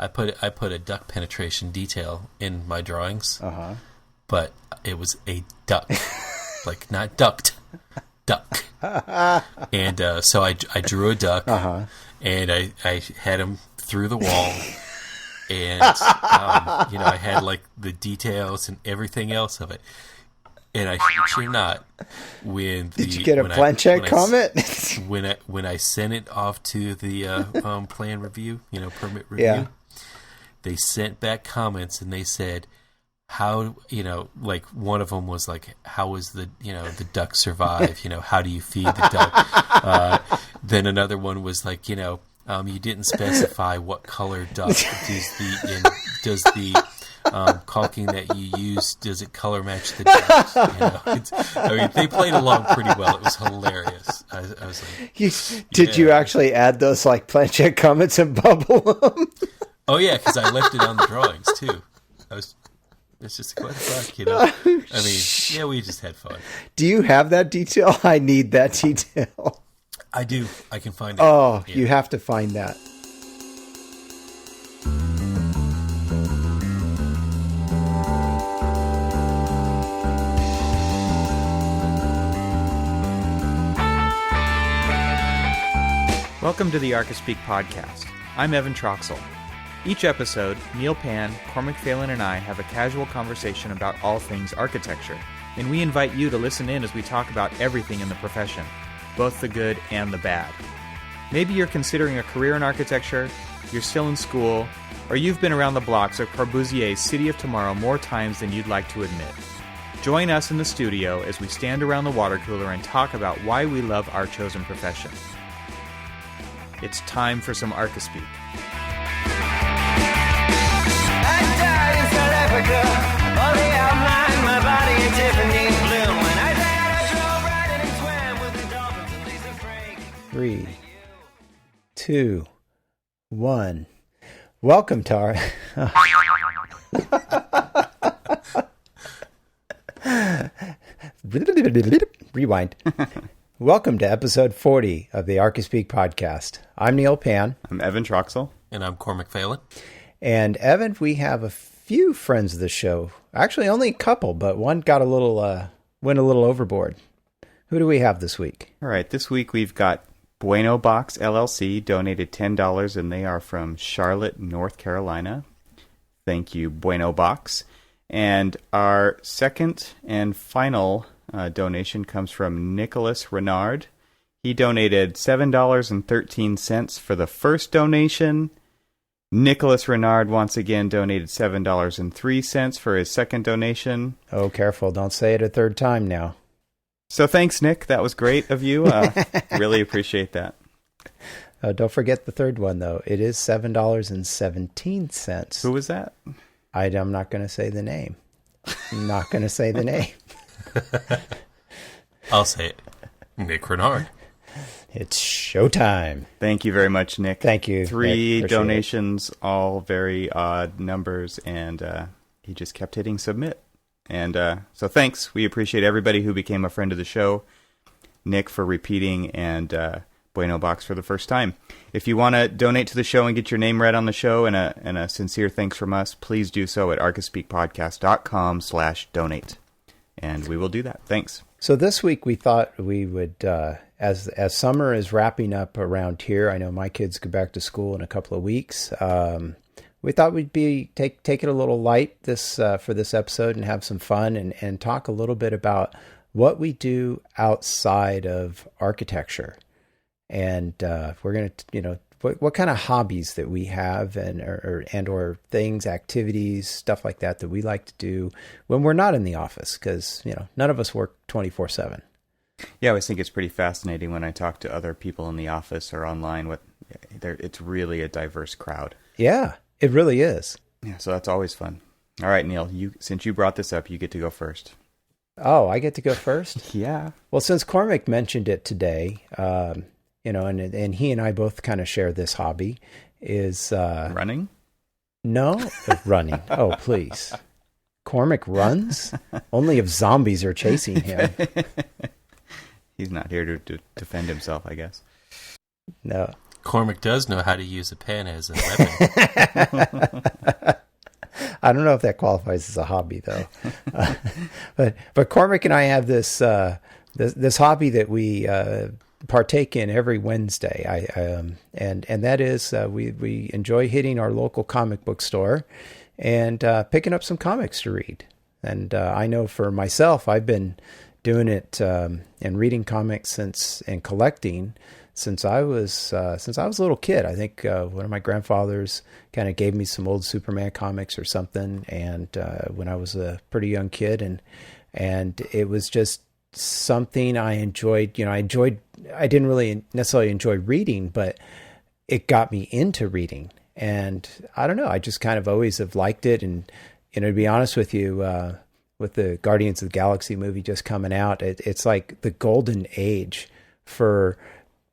I put a duck penetration detail in my drawings, but it was a duck, like not ducked, duck. And so I drew a duck, and I had him through the wall, and I had like the details and everything else of it. And I shit you not, did you get a planchette comment? when I sent it off to the plan review, permit review, they sent back comments and they said, how, like one of them was like, how was the duck survive? How do you feed the duck? Then another one was like, you didn't specify what color duck does the caulking that you use, does it color match the ducks? They played along pretty well. It was hilarious. I was like, did you actually add those like planchette comments and bubble them? Oh yeah, because I left it on the drawings too. It's just like, what the fuck, we just had fun. Do you have that detail? I need that detail. I do. I can find it. Oh, you have to find that. Welcome to the Archispeak podcast. I'm Evan Troxel. Each episode, Neil Pan, Cormac Phelan, and I have a casual conversation about all things architecture, and we invite you to listen in as we talk about everything in the profession, both the good and the bad. Maybe you're considering a career in architecture, you're still in school, or you've been around the blocks of Corbusier's City of Tomorrow more times than you'd like to admit. Join us in the studio as we stand around the water cooler and talk about why we love our chosen profession. It's time for some Archispeak. Three, two, one. Welcome to our... Rewind. Welcome to episode 40 of the Archispeak podcast. I'm Neil Pan. I'm Evan Troxel. And I'm Cormac Phelan. And Evan, we have a few friends of the show. Actually, only a couple, but one got went a little overboard. Who do we have this week? All right, this week we've got Bueno Box LLC donated $10, and they are from Charlotte, North Carolina. Thank you, Bueno Box. And our second and final donation comes from Nicholas Renard. He donated $7.13 for the first donation. Nicholas Renard once again donated $7.03 for his second donation. Oh, careful. Don't say it a third time now. So thanks, Nick. That was great of you. Really appreciate that. Don't forget the third one, though. It is $7.17. Who was that? I'm not going to say the name. I'm not going to say the name. I'll say it. Nick Renard. It's showtime. Thank you very much, Nick. Thank you. Three donations, all very odd numbers, and he just kept hitting submit. And so thanks. We appreciate everybody who became a friend of the show. Nick for repeating, and Bueno Box for the first time. If you want to donate to the show and get your name read on the show and a sincere thanks from us, please do so at archispeakpodcast.com/donate. And we will do that. Thanks. So this week we thought we would, as summer is wrapping up around here, I know my kids go back to school in a couple of weeks. We thought we'd take it a little light for this episode and have some fun and talk a little bit about what we do outside of architecture. And we're going to, what kind of hobbies that we have or things, activities, stuff like that we like to do when we're not in the office, because, none of us work 24/7. Yeah, I always think it's pretty fascinating when I talk to other people in the office or online. It's really a diverse crowd. Yeah, it really is. Yeah, so that's always fun. All right, Neil, since you brought this up, you get to go first. Oh, I get to go first? Yeah. Well, since Cormac mentioned it today, and he and I both kind of share this hobby, is... running? No, running. Oh, please. Cormac runs? Only if zombies are chasing him. He's not here to defend himself, I guess. No. Cormac does know how to use a pen as a weapon. I don't know if that qualifies as a hobby, though. But Cormac and I have this hobby that we partake in every Wednesday. And that is we enjoy hitting our local comic book store and picking up some comics to read. And I know for myself, I've been doing it and reading comics and collecting since I was a little kid. I think one of my grandfathers kind of gave me some old Superman comics or something, and when I was a pretty young kid, and it was just something I enjoyed. I didn't really necessarily enjoy reading, but it got me into reading, and I don't know. I just kind of always have liked it, and to be honest with you, with the Guardians of the Galaxy movie just coming out, it's like the golden age for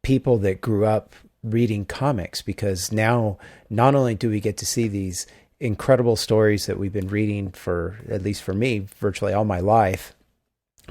people that grew up reading comics, because now not only do we get to see these incredible stories that we've been reading for, at least for me, virtually all my life,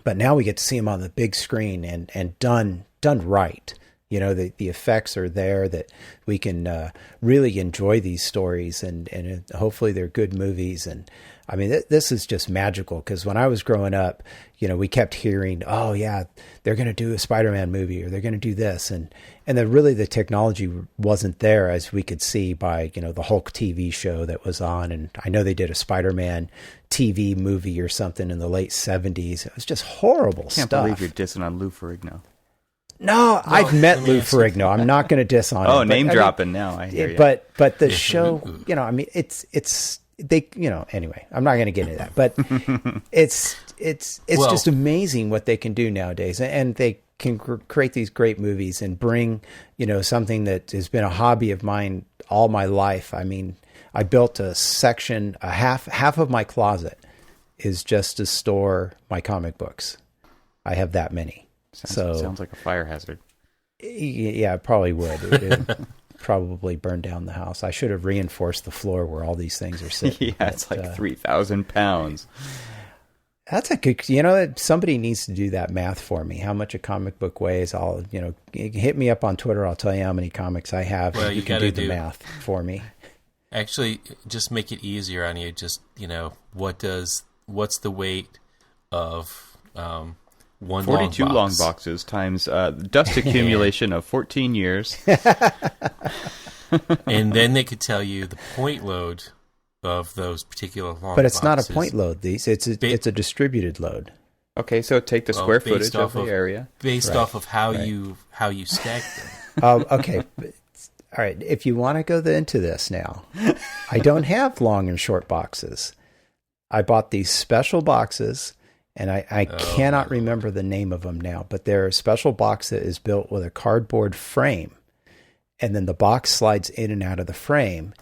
but now we get to see them on the big screen and done right. The effects are there that we can really enjoy these stories, and hopefully they're good movies. And I mean, this is just magical, because when I was growing up, we kept hearing, oh yeah, they're going to do a Spider-Man movie, or they're going to do this. And then really the technology wasn't there, as we could see by, the Hulk TV show that was on. And I know they did a Spider-Man TV movie or something in the late 70s. It was just horrible stuff. I can't believe you're dissing on Lou Ferrigno. No, I've met Lou Ferrigno. I'm not going to diss on him. Oh, name dropping now. I hear you. But the show, it's they, anyway, I'm not going to get into that, but it's just amazing what they can do nowadays. And they can create these great movies and bring, something that has been a hobby of mine all my life. I mean, I built a section, half of my closet is just to store my comic books. I have that many. Sounds like a fire hazard. Yeah, it probably would. It probably burn down the house. I should have reinforced the floor where all these things are sitting. Yeah, it's like 3,000 pounds. That's a good, somebody needs to do that math for me. How much a comic book weighs? I'll, hit me up on Twitter. I'll tell you how many comics I have. Well, you can do the math for me. Actually, just make it easier on you. Just, what's the weight of, one 42 long box. Long boxes times dust accumulation of 14 years. And then they could tell you the point load of those particular long boxes. But it's not a point load, it's a distributed load. Okay, so take the square footage of the area. Based off of how you stack them. Okay. All right. If you want to go into this now, I don't have long and short boxes. I bought these special boxes. And I cannot remember the name of them now, but they're a special box that is built with a cardboard frame. And then the box slides in and out of the frame.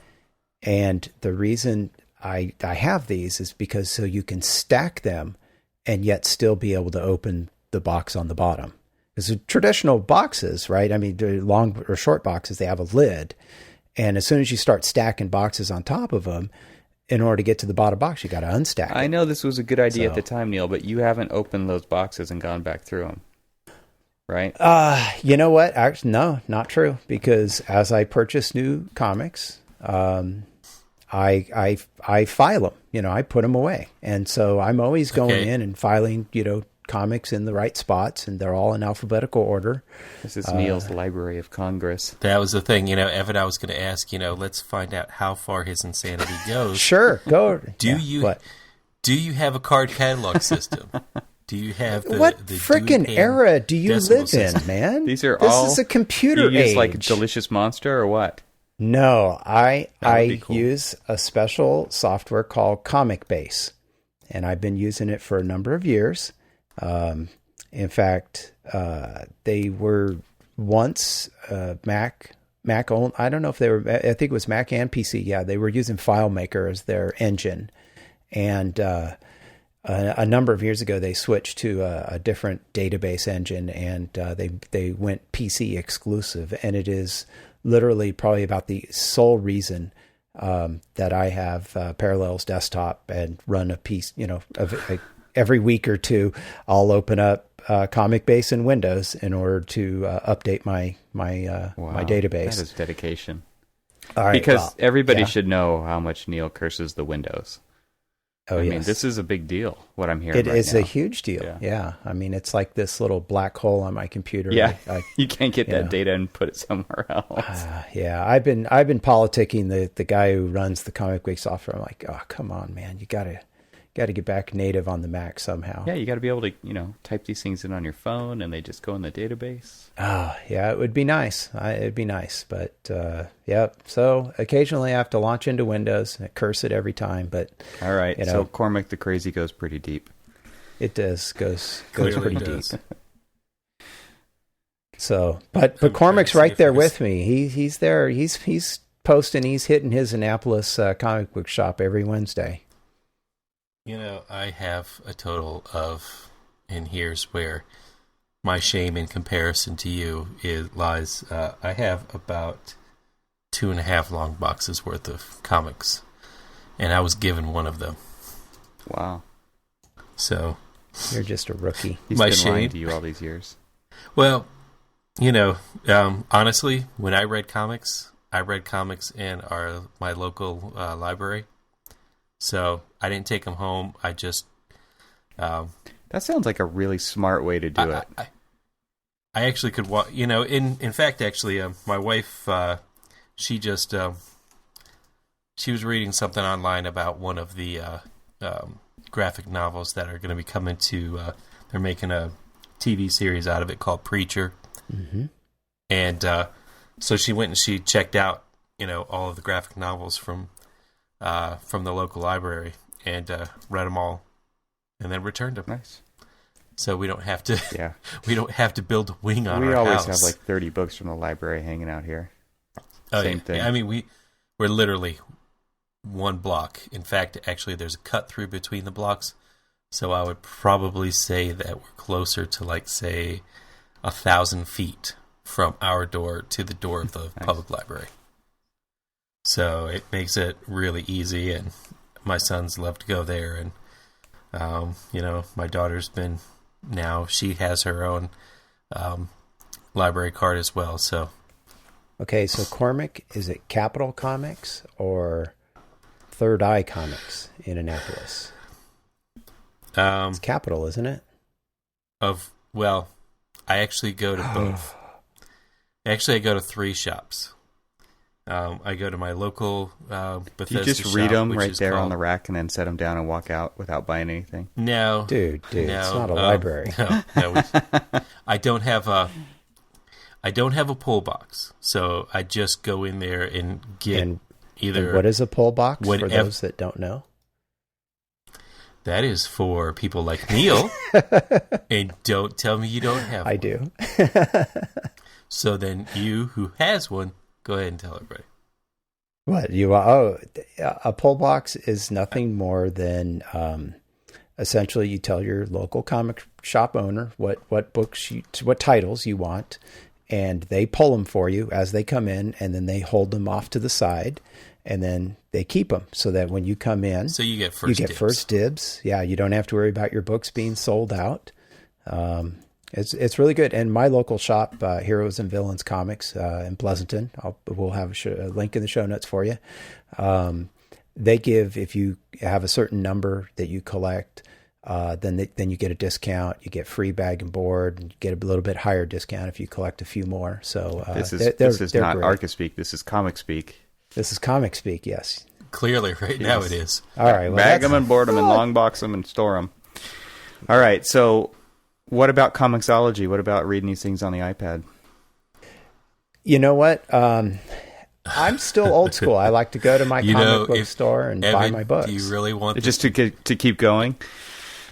And the reason I have these is because so you can stack them and yet still be able to open the box on the bottom. Because the traditional boxes, right? I mean, the long or short boxes, they have a lid. And as soon as you start stacking boxes on top of them, in order to get to the bottom box, you got to unstack it. I know this was a good idea at the time, Neil, but you haven't opened those boxes and gone back through them, right? You know what? Actually, no, not true. Because as I purchase new comics, I file them. I put them away, and so I'm always going in and filing, comics in the right spots, and they're all in alphabetical order. This is Neil's Library of Congress. That was the thing, Evan. I was going to ask, let's find out how far his insanity goes. Sure, go. Do you have a card catalog system? Do you have the frickin' era do you live system? in, man? These are this is a computer you use age. like Delicious Monster or what? No, I Cool. use a special software called Comic Base, and I've been using it for a number of years. In fact, they were once Mac only. I don't know if they were. I think it was Mac and PC. Yeah, they were using FileMaker as their engine, and a number of years ago they switched to a different database engine, and they went PC exclusive. And it is literally probably about the sole reason that I have Parallels Desktop and run a piece. Every week or two, I'll open up Comic Base in Windows in order to update my database. That is dedication. All right, because everybody should know how much Neil curses the Windows. Oh, I mean, this is a big deal, what I'm hearing It right is now. a huge deal. Yeah. I mean, it's like this little black hole on my computer. Yeah. You can't get that data and put it somewhere else. Yeah. I've been politicking the guy who runs the Comic Week software. I'm like, oh, come on, man. You gotta get back native on the Mac somehow. Yeah, you got to be able to, type these things in on your phone and they just go in the database. Oh, yeah, it would be nice. It'd be nice. But, so occasionally I have to launch into Windows and curse it every time. But all right, so Cormac the Crazy goes pretty deep. It does, goes pretty deep. So, but Cormac's right there with me. He's there. He's posting, he's hitting his Annapolis comic book shop every Wednesday. I have a total of, and here's where my shame in comparison to you lies. I have about 2.5 long boxes worth of comics, and I was given one of them. Wow. So you're just a rookie. He's been lying to you all these years. Well, honestly, when I read comics in my local library. So I didn't take them home. I just... that sounds like a really smart way to do it. I actually could... in fact, actually, my wife, she just... she was reading something online about one of the graphic novels that are going to be coming to... they're making a TV series out of it called Preacher. Mm-hmm. And so she went and she checked out, all of the graphic novels from the local library and read them all, and then returned them. Nice. So we don't have to. Yeah. We don't have to build a wing on our house. We always have like 30 books from the library hanging out here. Same thing. I mean, we're literally one block. In fact, actually, there's a cut through between the blocks. So I would probably say that we're closer to, like, say, 1,000 feet from our door to the door of the public library. So it makes it really easy, and my sons love to go there. And, my daughter's been now, she has her own library card as well. So, okay, so Cormac, is it Capital Comics or Third Eye Comics in Annapolis? It's Capital, isn't it? I actually go to both. Actually, I go to 3 shops. I go to my local Bethesda shop. You just read them right there on the rack and then set them down and walk out without buying anything? No. Dude, no, it's not a library. No. I don't have a pull box, so I just go in there and get either... And what is a pull box for those that don't know? That is for people like Neil, and don't tell me you don't have one. I do. So then you, who has one, go ahead and tell everybody. What a pull box is nothing more than essentially you tell your local comic shop owner what books what titles you want, and they pull them for you as they come in, and then they hold them off to the side, and then they keep them so that when you come in, so you get first dibs. Yeah, you don't have to worry about your books being sold out. It's really good. And my local shop, Heroes and Villains Comics in Pleasanton, we'll have a link in the show notes for you. They give, if you have a certain number that you collect, then you get a discount. You get free bag and board, and you get a little bit higher discount if you collect a few more. So this is not Archispeak. This is Comic Speak. This is Comic Speak. Yes, clearly, right now it is. All right, well, bag them and board them and long box them and store them. All right, so. What about Comixology? What about reading these things on the iPad? You know what? I'm still old school. I like to go to my comic book store and buy my books. Do you really want just to keep going?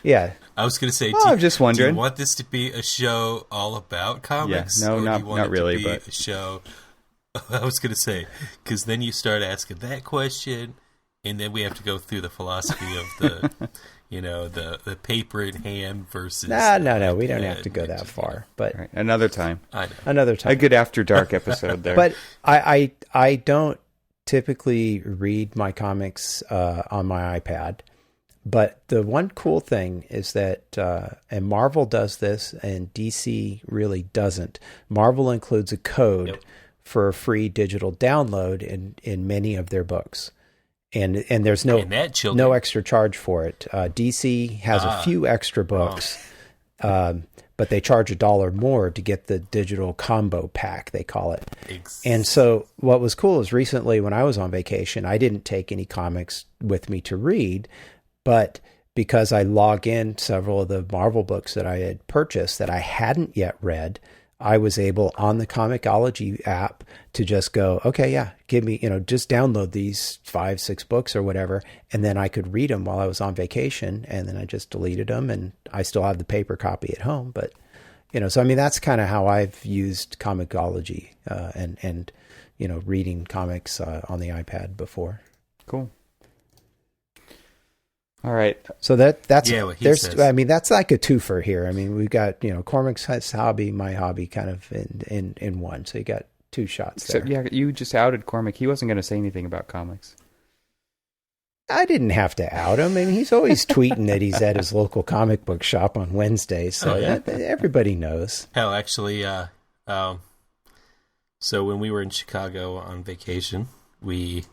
Yeah. I was going to say, I'm just wondering. Do you want this to be a show all about comics? Yeah, no, not really. But a show. I was going to say, because then you start asking that question, and then we have to go through the philosophy of the. The paper in hand versus... No, we don't have to go that far. But right, another time. I know. Another time. A good After Dark episode there. But I don't typically read my comics on my iPad, But the one cool thing is that, and Marvel does this, and DC really doesn't. Marvel includes a code for a free digital download in many of their books, and there's no extra charge for it. DC has a few extra books, but they charge $1 more to get the digital combo pack, they call it. And so what was cool is recently when I was on vacation, I didn't take any comics with me to read, but because I log in several of the Marvel books that I had purchased that I hadn't yet read, I was able on the Comixology app to just go, okay, yeah, give me, just download these 5-6 books or whatever. And then I could read them while I was on vacation. And then I just deleted them, and I still have the paper copy at home. But, so I mean, that's kind of how I've used Comixology and reading comics on the iPad before. Cool. All right. So that's what he says. I mean, that's like a twofer here. I mean, we've got, Cormac's hobby, my hobby kind of in one. So you got two shots there. Yeah, you just outed Cormac. He wasn't going to say anything about comics. I didn't have to out him. I mean, he's always tweeting that he's at his local comic book shop on Wednesdays. So everybody knows. Hell, actually, so when we were in Chicago on vacation, we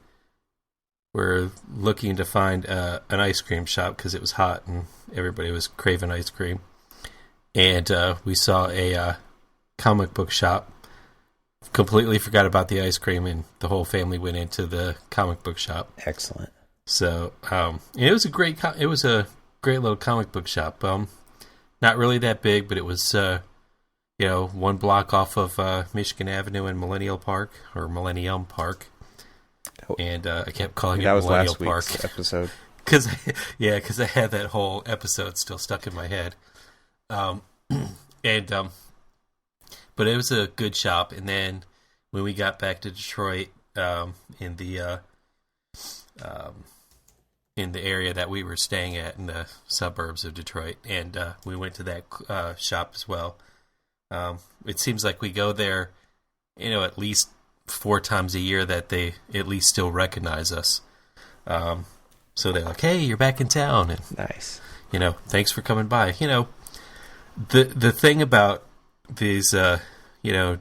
were looking to find an ice cream shop because it was hot and everybody was craving ice cream. And we saw a comic book shop. Completely forgot about the ice cream, and the whole family went into the comic book shop. Excellent. So it was a great little comic book shop. Not really that big, but it was one block off of Michigan Avenue in Millennium Park. And I kept calling it Millennial Park. That was last week's episode. Because I had that whole episode still stuck in my head. But it was a good shop. And then when we got back to Detroit, in the area that we were staying at in the suburbs of Detroit, and we went to that shop as well. It seems like we go there, at least 4 times a year that they at least still recognize us. So they're like, hey, you're back in town. And, nice. Thanks for coming by. The thing about these,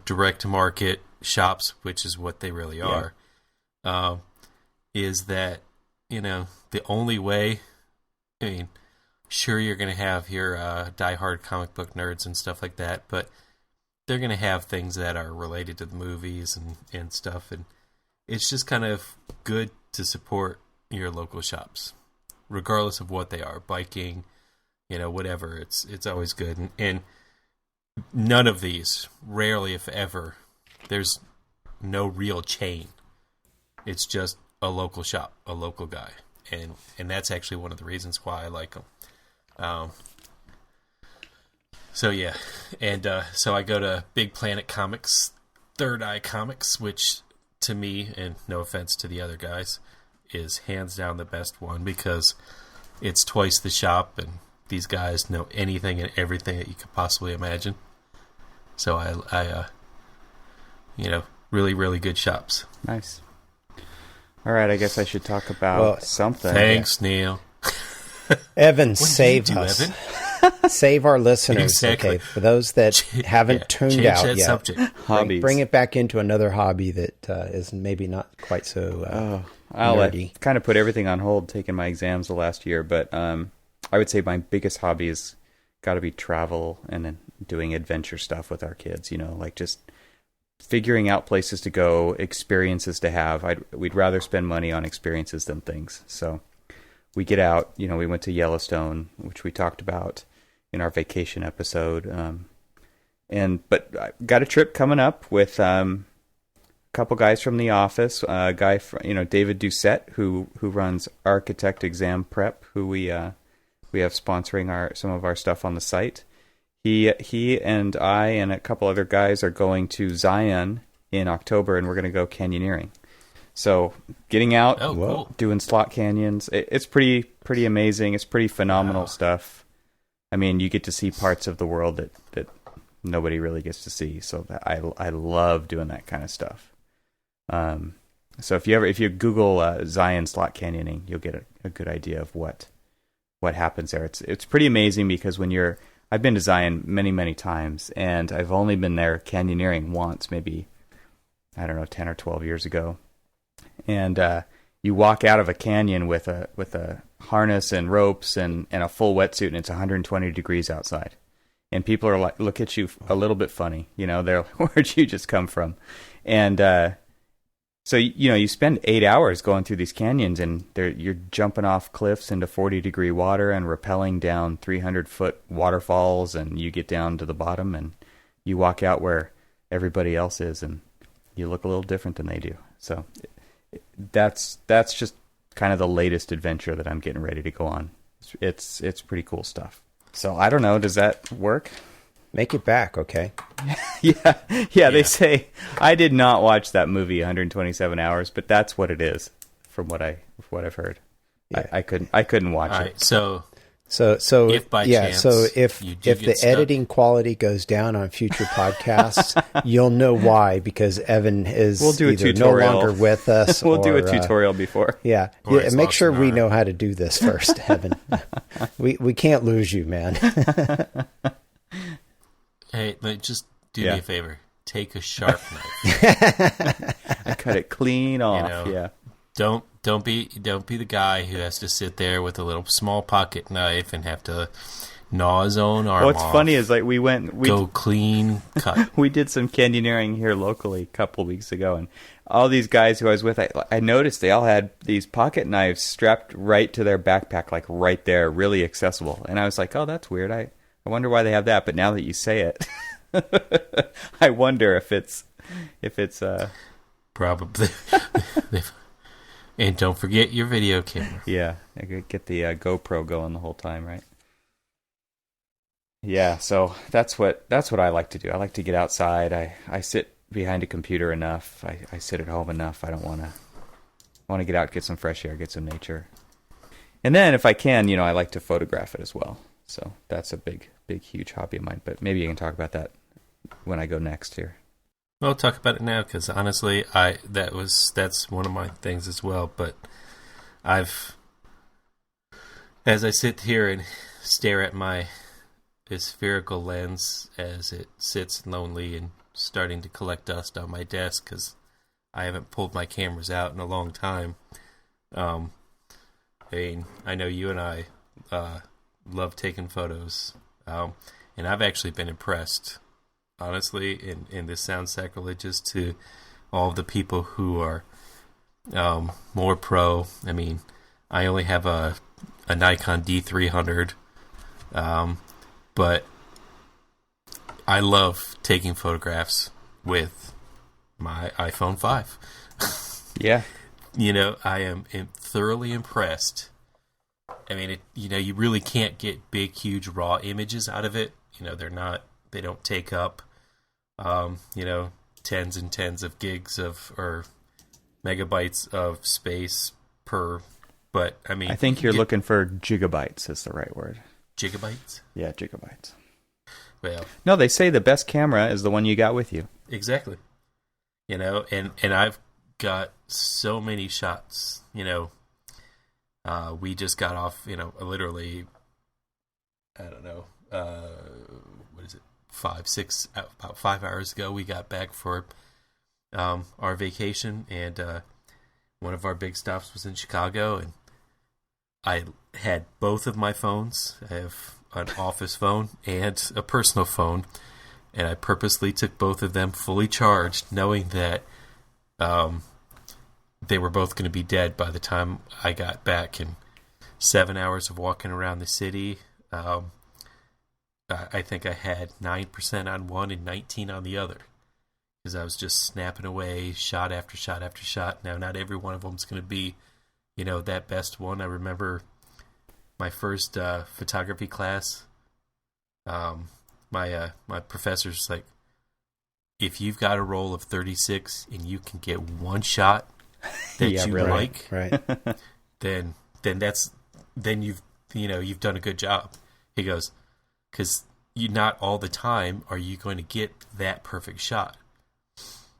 direct to market shops, which is what they really are, is that, the only way, sure, you're going to have your diehard comic book nerds and stuff like that, but they're going to have things that are related to the movies and stuff. And it's just kind of good to support your local shops, regardless of what they are, biking, whatever. It's always good. And none of these, rarely if ever, there's no real chain. It's just a local shop, a local guy. And that's actually one of the reasons why I like them. So yeah, and so I go to Big Planet Comics, Third Eye Comics, which to me, and no offense to the other guys, is hands down the best one because it's twice the shop, and these guys know anything and everything that you could possibly imagine. So I really, really good shops. Nice. All right, I guess I should talk about something. Thanks, Neil. Evan, save us. Evan? Save our listeners. Exactly. Okay, for those that haven't tuned out yet, Hobbies. Bring it back into another hobby that is maybe not quite so nerdy. Kind of put everything on hold, taking my exams the last year, but I would say my biggest hobby has got to be travel and then doing adventure stuff with our kids. Like just figuring out places to go, experiences to have. We'd rather spend money on experiences than things. So we get out. We went to Yellowstone, which we talked about in our vacation episode. But I got a trip coming up with a couple guys from the office. A guy from, David Doucette, who runs Architect Exam Prep, who we have sponsoring some of our stuff on the site. He and I and a couple other guys are going to Zion in October, and we're going to go canyoneering. So getting out, cool. Doing slot canyons, it's pretty amazing. It's pretty phenomenal stuff. I mean, you get to see parts of the world that nobody really gets to see. So I love doing that kind of stuff. So if you Google Zion slot canyoning, you'll get a good idea of what what happens there. It's pretty amazing because I've been to Zion many, many times, and I've only been there canyoneering once, maybe, I don't know, 10 or 12 years ago. And you walk out of a canyon with a harness and ropes and a full wetsuit, and it's 120 degrees outside. And people are like, look at you a little bit funny. They're like, where'd you just come from? And so, you spend 8 hours going through these canyons, and you're jumping off cliffs into 40-degree water and rappelling down 300-foot waterfalls, and you get down to the bottom, and you walk out where everybody else is, and you look a little different than they do. So that's just kind of the latest adventure that I'm getting ready to go on. It's pretty cool stuff. So I don't know, does that work? Make it back, okay? Yeah. They say I did not watch that movie 127 hours, but that's what it is from what I've heard. Yeah. I couldn't watch it. So if by chance if the editing quality goes down on future podcasts, you'll know why, because Evan is either no longer with us. We'll do a tutorial before. Yeah. Make sure we know how to do this first, Evan. we can't lose you, man. Hey, but just do me a favor. Take a sharp knife. I cut it clean off. Don't be the guy who has to sit there with a little small pocket knife and have to gnaw his own arm off. What's funny is, like, we go clean cut. We did some canyoneering here locally a couple weeks ago, and all these guys who I was with, I noticed they all had these pocket knives strapped right to their backpack, like right there, really accessible. And I was like, oh, that's weird. I wonder why they have that. But now that you say it, I wonder if it's probably. And don't forget your video camera. Yeah, get the GoPro going the whole time, right? Yeah, so that's what I like to do. I like to get outside. I sit behind a computer enough. I sit at home enough. I don't want to get out, get some fresh air, get some nature. And then if I can, I like to photograph it as well. So that's a big, huge hobby of mine. But maybe you can talk about that when I go next here. Well, talk about it now, because honestly, that's one of my things as well. But as I sit here and stare at my spherical lens as it sits lonely and starting to collect dust on my desk, because I haven't pulled my cameras out in a long time. I know you and I love taking photos, and I've actually been impressed, honestly, and this sounds sacrilegious to all of the people who are more pro. I mean, I only have a Nikon D300, but I love taking photographs with my iPhone 5. Yeah. I am thoroughly impressed. I mean, you really can't get big, huge, raw images out of it. They don't take up, tens and tens of gigs or megabytes of space per. But I mean, I think you're looking for gigabytes is the right word. Gigabytes? Yeah, gigabytes. Well, no, they say the best camera is the one you got with you. Exactly. And I've got so many shots. We just got off. Literally, I don't know. What is it? About 5 hours ago, we got back for our vacation, and one of our big stops was in Chicago, and I had both of my phones. I have an office phone and a personal phone, and I purposely took both of them fully charged, knowing that they were both going to be dead by the time I got back. And 7 hours of walking around the city, I think I had 9% on one and 19 on the other, because I was just snapping away shot after shot after shot. Now, not every one of them is going to be, that best one. I remember my first photography class. My professor's like, if you've got a roll of 36 and you can get one shot that you really, like, right, then you've done a good job. He goes, because not all the time are you going to get that perfect shot.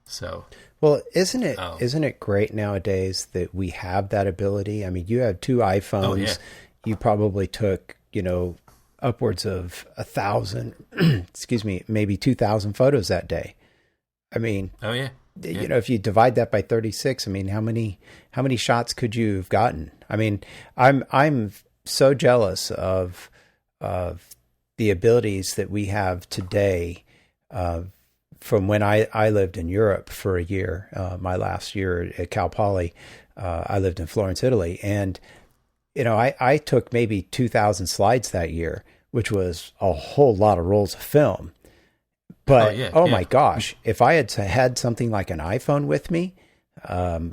So, well, isn't it great nowadays that we have that ability? I mean, you have two iPhones. Oh, yeah. you probably took, upwards of 1,000, excuse me, maybe 2,000 photos that day. I mean, oh yeah. If you divide that by 36, I mean, how many shots could you have gotten? I mean, I'm so jealous of the abilities that we have today, from when I lived in Europe for a year, my last year at Cal Poly. I lived in Florence, Italy, and I took maybe 2,000 slides that year, which was a whole lot of rolls of film. But my gosh, if I had something like an iPhone with me, I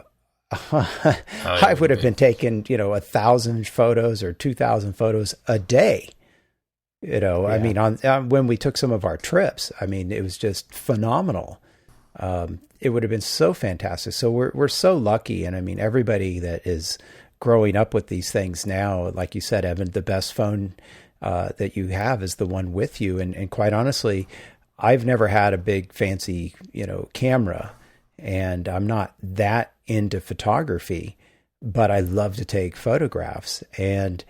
would have been taking 1,000 photos or 2,000 photos a day. I mean, on when we took some of our trips, I mean, it was just phenomenal. It would have been so fantastic. So we're so lucky, and I mean, everybody that is growing up with these things now, like you said, Evan, the best phone that you have is the one with you, and quite honestly, I've never had a big fancy, camera, and I'm not that into photography, but I love to take photographs. And,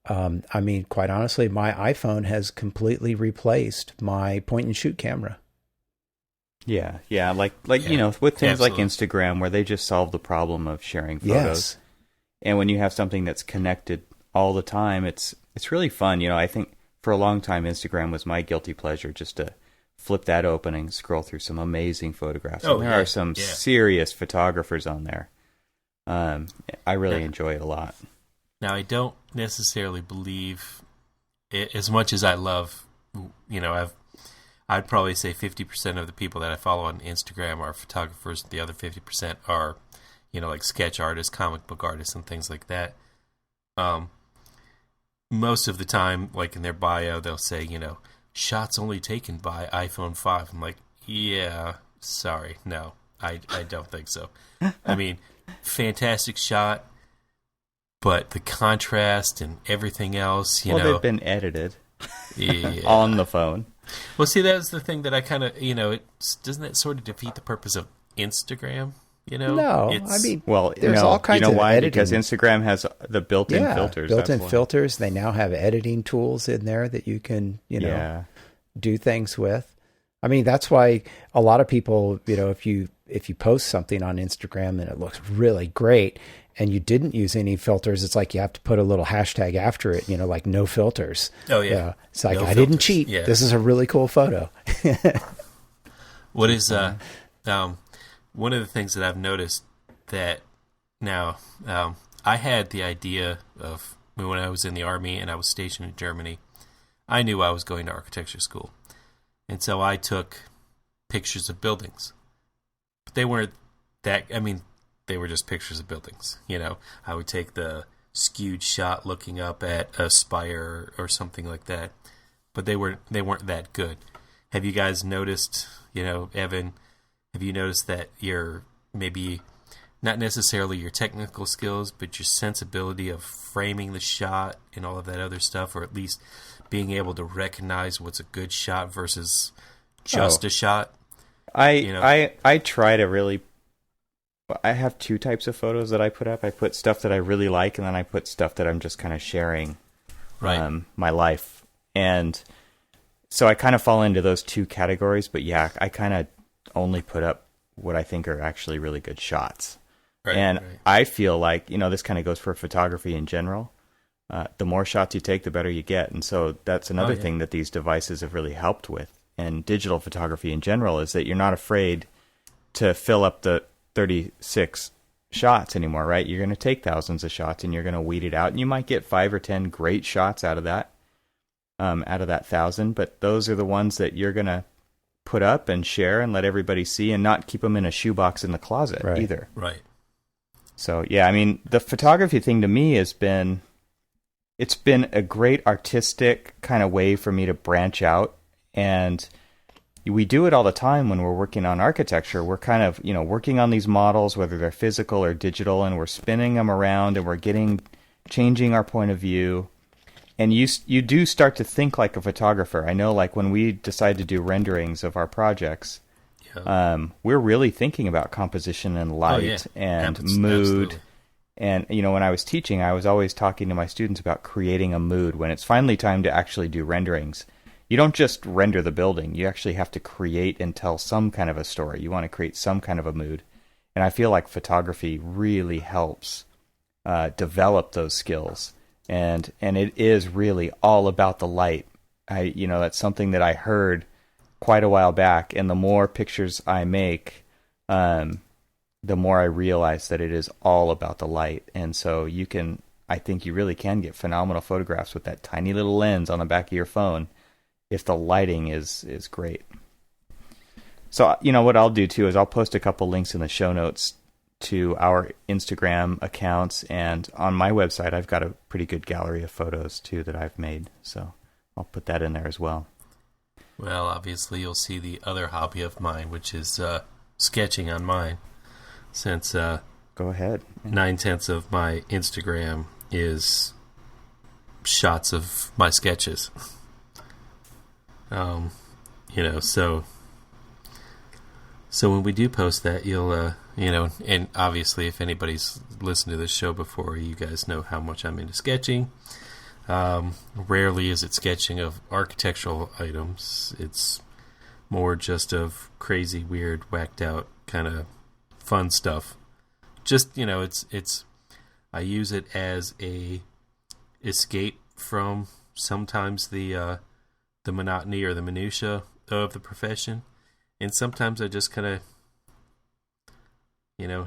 I mean, quite honestly, my iPhone has completely replaced my point and shoot camera. Yeah. Like with things like Instagram, where they just solve the problem of sharing photos. Yes. And when you have something that's connected all the time, it's really fun. I think for a long time, Instagram was my guilty pleasure, just to flip that open and scroll through some amazing photographs. And there are some serious photographers on there. I really enjoy it a lot. Now, I don't necessarily believe, as much as I love, I'd probably say 50% of the people that I follow on Instagram are photographers. The other 50% are, like sketch artists, comic book artists, and things like that. Most of the time, like in their bio, they'll say, shots only taken by iPhone 5. I'm like, yeah, sorry. No, I don't think so. I mean, fantastic shot, but the contrast and everything else, they've been edited on the phone. Well, see, that's the thing that I kind of, doesn't that sort of defeat the purpose of Instagram? No, I mean, there's all kinds of why? editing. Because Instagram has the built-in filters. Built-in filters. They now have editing tools in there that you can, do things with. I mean, that's why a lot of people, if you post something on Instagram and it looks really great and you didn't use any filters, it's like you have to put a little hashtag after it, like no filters. Oh, yeah. It's like, no I filters. didn't cheat. Yeah. This is a really cool photo. What is, one of the things that I've noticed that now, I had the idea of when I was in the Army and I was stationed in Germany, I knew I was going to architecture school. And so I took pictures of buildings. But they weren't they were just pictures of buildings. I would take the skewed shot looking up at a spire or something like that. But they weren't that good. Have you guys noticed, Evan, have you noticed that your maybe not necessarily your technical skills, but your sensibility of framing the shot and all of that other stuff, or at least being able to recognize what's a good shot versus just a shot? I try to really. I have two types of photos that I put up. I put stuff that I really like, and then I put stuff that I'm just kind of sharing, my life. And so I kind of fall into those two categories. But yeah, I kind of only put up what I think are actually really good shots. Right. I feel like, this kind of goes for photography in general. The more shots you take, the better you get. And so that's another thing that these devices have really helped with. And digital photography in general is that you're not afraid to fill up the 36 shots anymore, right? You're going to take thousands of shots and you're going to weed it out. And you might get 5 or 10 great shots out of that 1,000. But those are the ones that you're going to put up and share and let everybody see, and not keep them in a shoebox in the closet either. Right. So, yeah, I mean, the photography thing to me it's been a great artistic kind of way for me to branch out. And we do it all the time when we're working on architecture. We're kind of, working on these models, whether they're physical or digital, and we're spinning them around and we're changing our point of view. And you do start to think like a photographer. I know, like when we decide to do renderings of our projects, we're really thinking about composition and light and mood. Absolutely. And, when I was teaching, I was always talking to my students about creating a mood. When it's finally time to actually do renderings, you don't just render the building. You actually have to create and tell some kind of a story. You want to create some kind of a mood. And I feel like photography really helps develop those skills. And it is really all about the light. That's something that I heard quite a while back. And the more pictures I make, the more I realize that it is all about the light. And so I think you really can get phenomenal photographs with that tiny little lens on the back of your phone if the lighting is great. So, what I'll do too is I'll post a couple links in the show notes to our Instagram accounts, and on my website I've got a pretty good gallery of photos too that I've made. So I'll put that in there as well. Well, obviously you'll see the other hobby of mine, which is sketching on mine. Since go ahead, 9/10 of my Instagram is shots of my sketches. So when we do post that, you'll and obviously if anybody's listened to this show before, you guys know how much I'm into sketching. Rarely is it sketching of architectural items. It's more just of crazy, weird, whacked out kind of fun stuff. Just, it's I use it as a escape from sometimes the monotony or the minutia of the profession, and sometimes I just kind of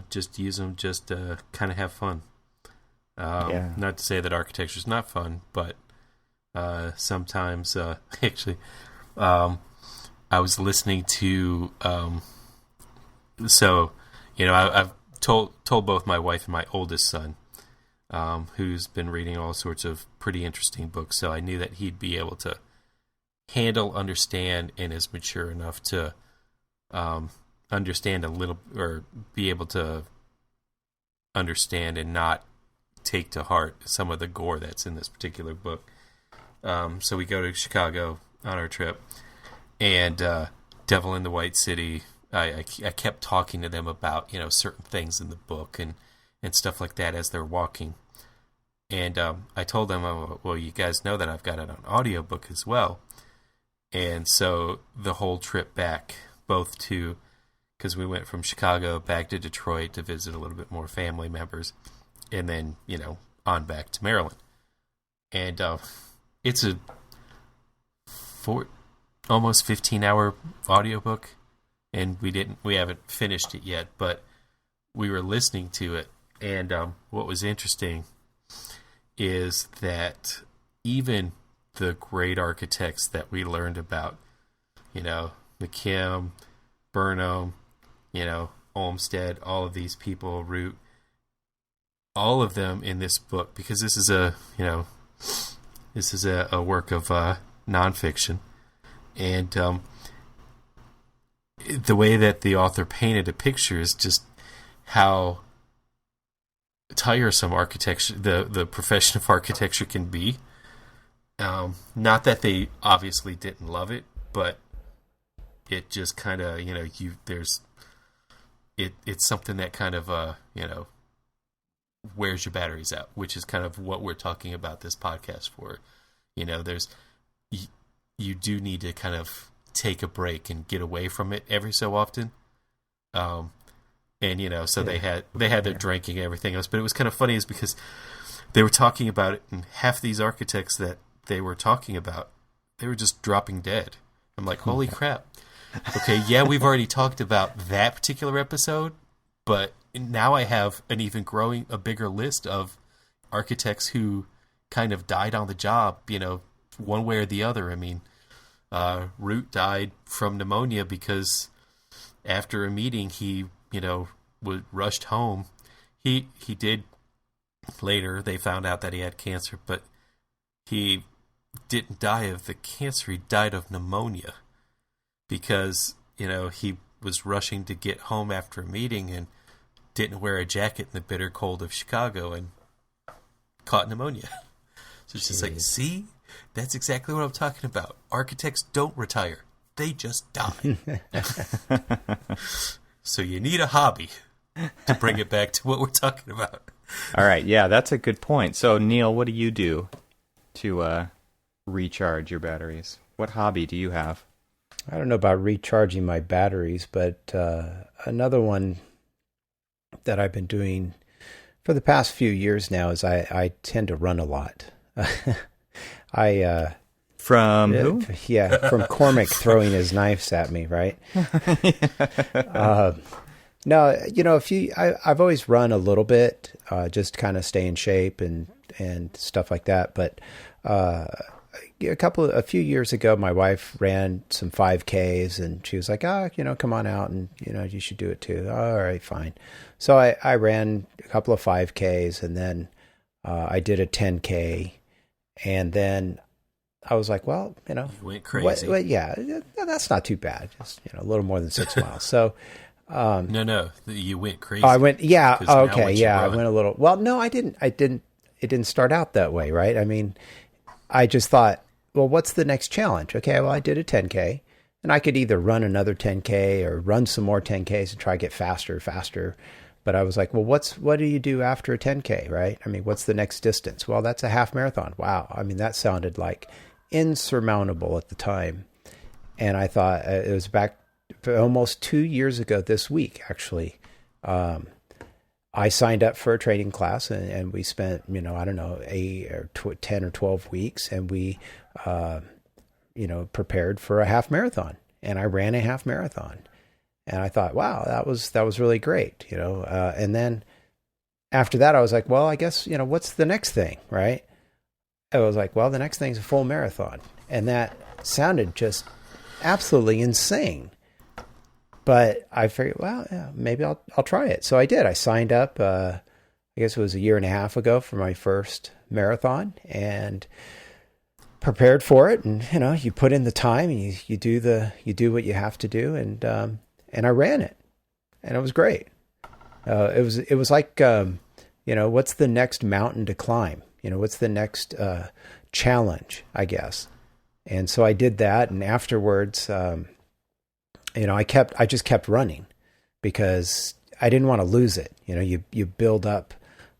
just use them just to kind of have fun. Not to say that architecture is not fun, but sometimes actually I was listening to I've told both my wife and my oldest son, who's been reading all sorts of pretty interesting books, so I knew that he'd be able to handle, understand, and is mature enough to understand a little, or be able to understand and not take to heart some of the gore that's in this particular book. So we go to Chicago on our trip, and Devil in the White City, I kept talking to them about certain things in the book and stuff like that as they're walking. And I told them, well, you guys know that I've got it on audiobook as well. And so the whole trip back, because we went from Chicago back to Detroit to visit a little bit more family members, and then, on back to Maryland. And it's a almost 15-hour audiobook, and we haven't finished it yet, but we were listening to it. And what was interesting is that even the great architects that we learned about, McKim, Burnham, Olmsted, all of these people, Root, all of them in this book, because this is a work of nonfiction, and the way that the author painted a picture is just how tiresome architecture, the profession of architecture, can be. Not that they obviously didn't love it, but it just kind of, it's something that kind of, wears your batteries out, which is kind of what we're talking about this podcast for. You do need to kind of take a break and get away from it every so often. So they had their drinking and everything else, but it was kind of funny is because they were talking about it, and half these architects that they were talking about, they were just dropping dead. I'm like, holy crap. Okay, yeah, we've already talked about that particular episode, but now I have a bigger list of architects who kind of died on the job, one way or the other. I mean, Root died from pneumonia because after a meeting he, was rushed home. He did later, they found out that he had cancer, but he didn't die of the cancer, he died of pneumonia because, he was rushing to get home after a meeting and didn't wear a jacket in the bitter cold of Chicago and caught pneumonia. So it's just like, see, that's exactly what I'm talking about. Architects don't retire. They just die. So you need a hobby to bring it back to what we're talking about. All right. Yeah, that's a good point. So, Neil, what do you do to recharge your batteries? What hobby do you have? I don't know about recharging my batteries, but another one that I've been doing for the past few years now is I tend to run a lot. From who? Yeah, from Cormac throwing his knives at me, right? No, I've always run a little bit, just kind of stay in shape and stuff like that. But a few years ago, my wife ran some 5Ks, and she was like, come on out, and you should do it too. All right, fine. So I ran a couple of 5Ks, and then I did a 10K, and then I was like, well, you went crazy. Yeah, that's not too bad. Just a little more than 6 miles. So. No, you went crazy. Oh, I went, yeah. Okay, yeah, I run. went a little. Well, no, I didn't. It didn't start out that way, right? I mean, I just thought, well, what's the next challenge? Okay, well, I did a 10K, and I could either run another 10K or run some more 10Ks and try to get faster. But I was like, well, what do you do after a 10K, right? I mean, what's the next distance? Well, that's a half marathon. Wow. I mean, that sounded like insurmountable at the time. And I thought it was back almost 2 years ago this week, actually. I signed up for a training class, and we spent, 8 or 10 or 12 weeks, and we, prepared for a half marathon, and I ran a half marathon, and I thought, wow, that was really great, and then after that, I was like, well, I guess, what's the next thing, right? I was like, well, the next thing's a full marathon, and that sounded just absolutely insane. But I figured, well, yeah, maybe I'll try it. So I did. I signed up, I guess it was a year and a half ago for my first marathon, and prepared for it. And, you put in the time, and you do what you have to do. And I ran it, and it was great. It was like, what's the next mountain to climb? What's the next challenge, I guess. And so I did that. And afterwards, I just kept running because I didn't want to lose it. You build up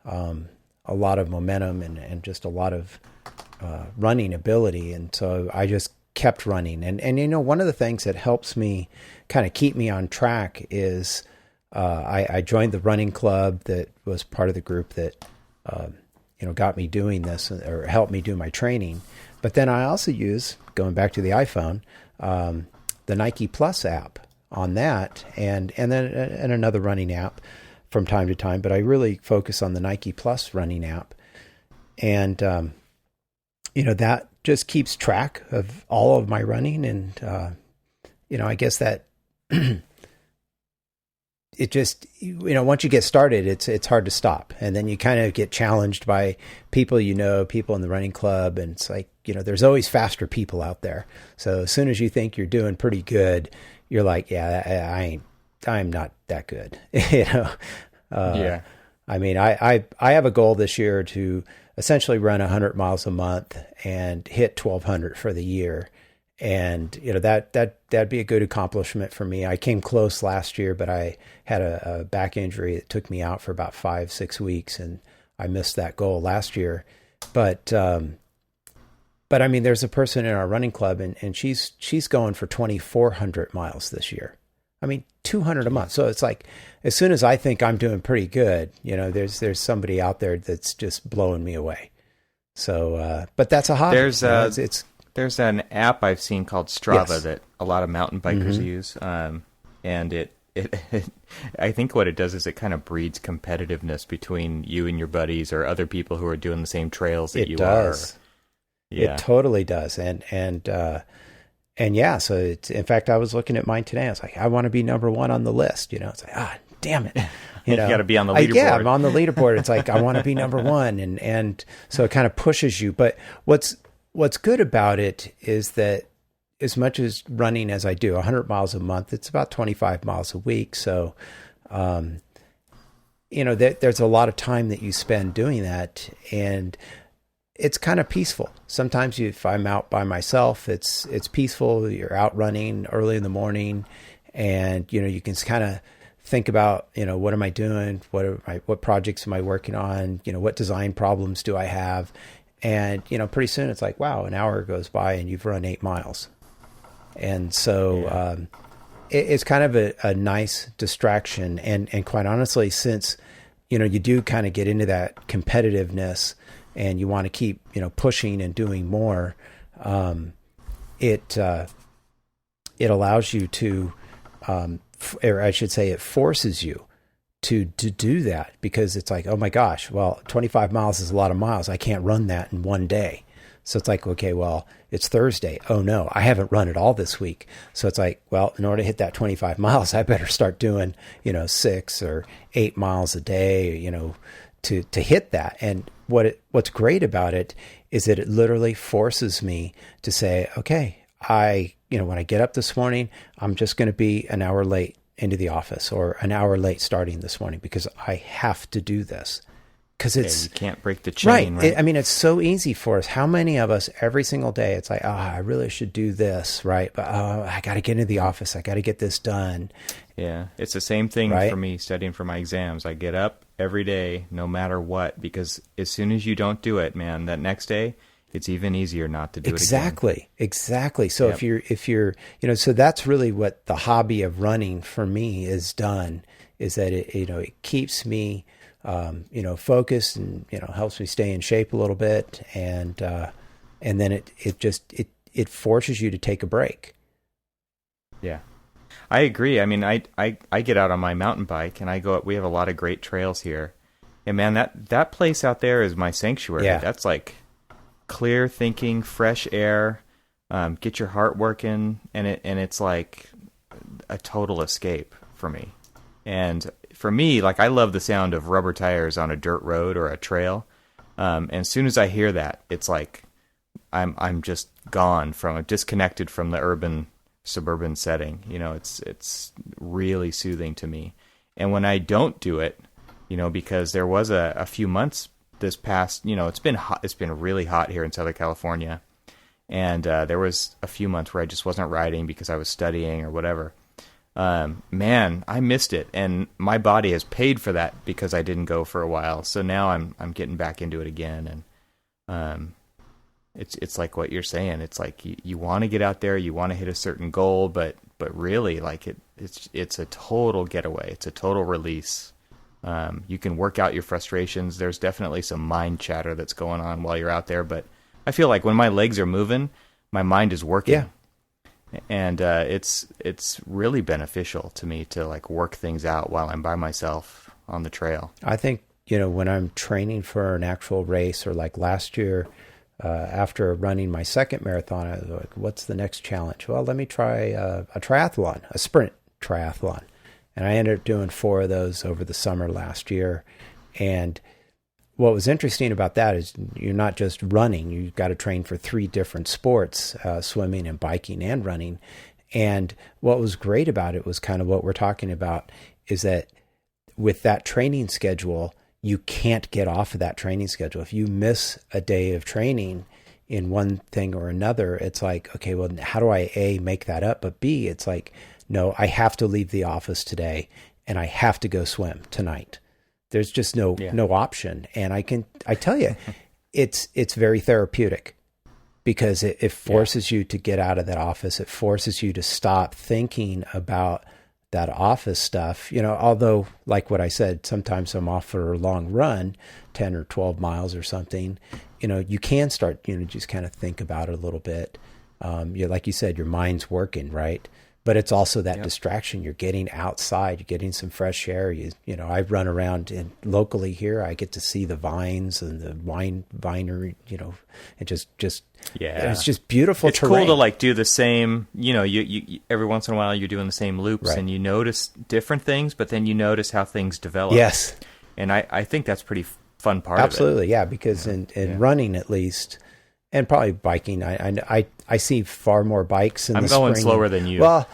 a lot of momentum and just a lot of running ability. And so I just kept running. And one of the things that helps me kind of keep me on track is I joined the running club that was part of the group that, got me doing this or helped me do my training. But then I also use, going back to the iPhone, the Nike Plus app on that, and another running app from time to time. But I really focus on the Nike Plus running app, and that just keeps track of all of my running, and I guess that it just once you get started, it's hard to stop, and then you kind of get challenged by people people in the running club, and it's like there's always faster people out there. So as soon as you think you're doing pretty good, you're like, yeah, I'm not that good, Yeah. I mean, I have a goal this year to essentially run 100 miles a month and hit 1,200 for the year. And, that'd be a good accomplishment for me. I came close last year, but I had a back injury that took me out for about 5-6 weeks, and I missed that goal last year. But I mean, there's a person in our running club, and she's going for 2,400 miles this year. I mean, 200 a month. So it's like, as soon as I think I'm doing pretty good, there's somebody out there that's just blowing me away. So, but that's a hobby. There's an app I've seen called Strava Yes. that a lot of mountain bikers use, and it I think what it does is it kind of breeds competitiveness between you and your buddies or other people who are doing the same trails that you are. Yeah. It totally does, and yeah. So in fact, I was looking at mine today. I was like, I want to be number one on the list. It's like, damn it. You got to be on the leaderboard. Yeah, I'm on the leaderboard. It's like, I want to be number one, and so it kind of pushes you. But what's good about it is that as much as running as I do, 100 miles a month, it's about 25 miles a week. So, there's a lot of time that you spend doing that, and it's kind of peaceful. Sometimes if I'm out by myself, it's peaceful. You're out running early in the morning, and you can kind of think about, what am I doing? What projects am I working on? What design problems do I have? And, pretty soon it's like, wow, an hour goes by and you've run 8 miles. And so, it's kind of a nice distraction. And quite honestly, since, you do kind of get into that competitiveness and you want to keep, pushing and doing more, it allows you to, or I should say it forces you to do that, because it's like, oh my gosh, well, 25 miles is a lot of miles. I can't run that in one day. So it's like, okay, well, it's Thursday. Oh no, I haven't run it all this week. So it's like, well, in order to hit that 25 miles, I better start doing, 6 or 8 miles a day, to hit that. And what's great about it is that it literally forces me to say, okay, when I get up this morning, I'm just going to be an hour late into the office, or an hour late starting this morning, because I have to do this. Because you can't break the chain, right? It's so easy for us. How many of us every single day, it's like, I really should do this, right? But I got to get into the office. I got to get this done. Yeah, it's the same thing for me studying for my exams. I get up every day, no matter what, because as soon as you don't do it, man, that next day, it's even easier not to do it again. Exactly. So if you're, so that's really what the hobby of running for me is done, is that it keeps me, focused, and, helps me stay in shape a little bit. And then it forces you to take a break. Yeah, I agree. I mean, I get out on my mountain bike and I go up, we have a lot of great trails here. And man, that place out there is my sanctuary. Yeah. That's like clear thinking, fresh air, get your heart working, and it's like a total escape for me. And for me, like, I love the sound of rubber tires on a dirt road or a trail. And as soon as I hear that, it's like I'm just disconnected from the urban suburban setting. It's really soothing to me. And when I don't do it, because there was a few months this past, it's been hot. It's been really hot here in Southern California. And there was a few months where I just wasn't riding because I was studying or whatever. Man, I missed it. And my body has paid for that because I didn't go for a while. So now I'm getting back into it again. And it's like what you're saying. It's like you want to get out there, you want to hit a certain goal, but really, like, it's a total getaway. It's a total release. You can work out your frustrations. There's definitely some mind chatter that's going on while you're out there, but I feel like when my legs are moving, my mind is working. Yeah. And it's really beneficial to me to, like, work things out while I'm by myself on the trail. I think, when I'm training for an actual race, or like last year, after running my second marathon, I was like, what's the next challenge? Well, let me try a triathlon, a sprint triathlon. And I ended up doing 4 of those over the summer last year. And what was interesting about that is you're not just running. You've got to train for 3 different sports, swimming and biking and running. And what was great about it was kind of what we're talking about, is that with that training schedule, you can't get off of that training schedule. If you miss a day of training in one thing or another, it's like, okay, well, how do I, A, make that up? But B, it's like, no, I have to leave the office today and I have to go swim tonight. There's just no option. And I tell you, it's very therapeutic, because it forces you to get out of that office. It forces you to stop thinking about that office stuff. Although, like what I said, sometimes I'm off for a long run, 10 or 12 miles or something, you can start, just kind of think about it a little bit. Like you said, your mind's working, right? But it's also that distraction. You're getting outside, you're getting some fresh air. I run around locally here. I get to see the vines and the vinery, and just it's just beautiful. It's terrain. Cool to, like, do the same, you every once in a while you're doing the same loops, right, and you notice different things, but then you notice how things develop. Yes. And I think that's pretty fun part Absolutely, of it. Yeah, because in running, at least, and probably biking, I see far more bikes in the spring. I'm going slower than you. Well,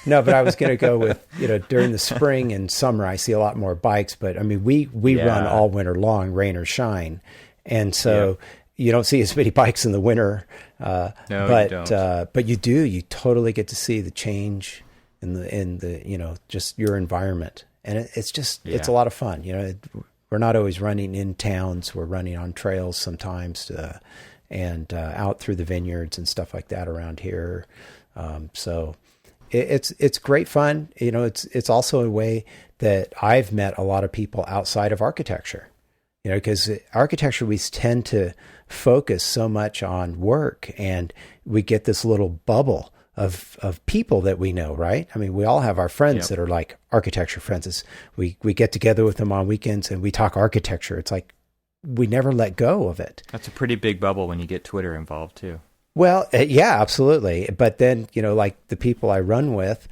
no, but I was going to go with, during the spring and summer, I see a lot more bikes. But I mean, we run all winter long, rain or shine. And so you don't see as many bikes in the winter. No, you don't. But you do. You totally get to see the change in the just your environment. And it's a lot of fun. We're not always running in towns. We're running on trails sometimes, and out through the vineyards and stuff like that around here. So it's great fun. It's also a way that I've met a lot of people outside of architecture. Because architecture, we tend to focus so much on work, and we get this little bubble of people that we know, right? I mean, we all have our friends that are like architecture friends. We get together with them on weekends and we talk architecture. It's like we never let go of it. That's a pretty big bubble when you get Twitter involved too. Well, yeah, absolutely. But then, like the people I run with,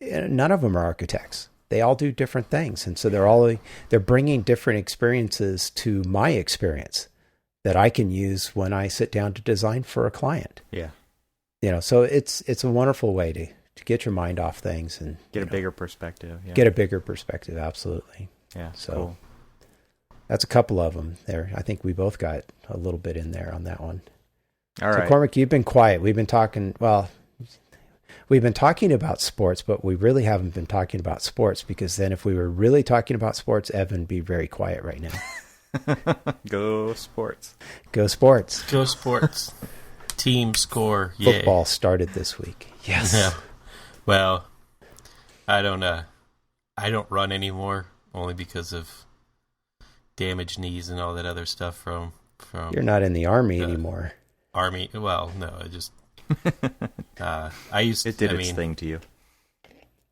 none of them are architects. They all do different things. And so they're bringing different experiences to my experience that I can use when I sit down to design for a client. Yeah. So it's a wonderful way to get your mind off things and get a bigger perspective. Yeah. Get a bigger perspective. Absolutely. Yeah. So cool. That's a couple of them there. I think we both got a little bit in there on that one. All right. So Cormac, you've been quiet. We've been talking about sports, but we really haven't been talking about sports, because then if we were really talking about sports, Evan would be very quiet right now. Go sports. Go sports. Go sports. Team score. Yeah. Football started this week. Yes. Yeah. Well, I don't run anymore, only because of damaged knees and all that other stuff from You're not in the Army anymore. Army. Well, no, I just It did its thing to you.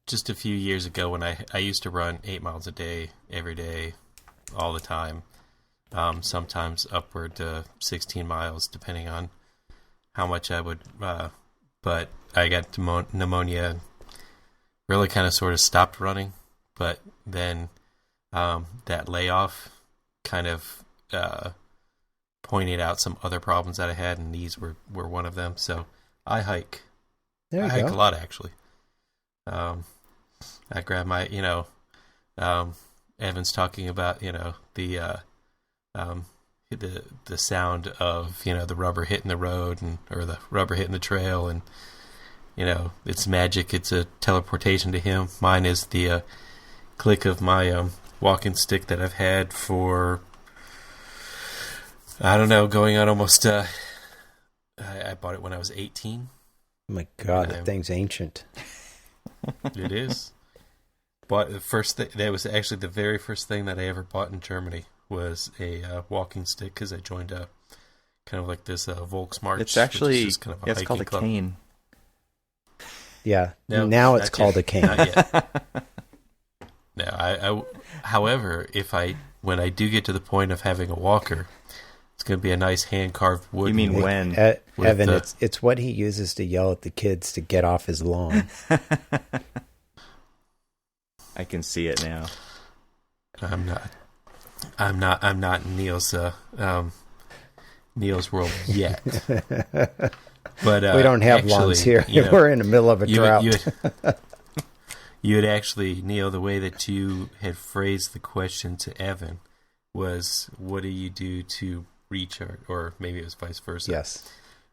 Just a few years ago, when I used to run 8 miles a day, every day, all the time, sometimes upward to 16 miles, depending on how much I would. But I got pneumonia, really kind of sort of stopped running. But then that layoff kind of pointed out some other problems that I had, and these were one of them. So I hike. I hike a lot, actually. I grab my, Evan's talking about, the sound of, the rubber hitting the road or the rubber hitting the trail, and, it's magic. It's a teleportation to him. Mine is the click of my walking stick that I've had for, I don't know, going on almost, I bought it when I was 18. Oh my God, that thing's ancient. It is. Bought the first thing, that was actually the very first thing that I ever bought in Germany was a walking stick, because I joined a kind of like this Volksmarch. It's actually kind of it's called a cane. Yeah, no, now it's called a cane. Not yet. No, I however, when I do get to the point of having a walker, it's going to be a nice hand-carved wood. You mean when? Evan, it's what he uses to yell at the kids to get off his lawn. I can see it now. I'm not in Neil's world yet. But we don't have lawns here. We're in the middle of a drought. You had actually, Neil, the way that you had phrased the question to Evan was, what do you do to recharge, or maybe it was vice versa. Yes.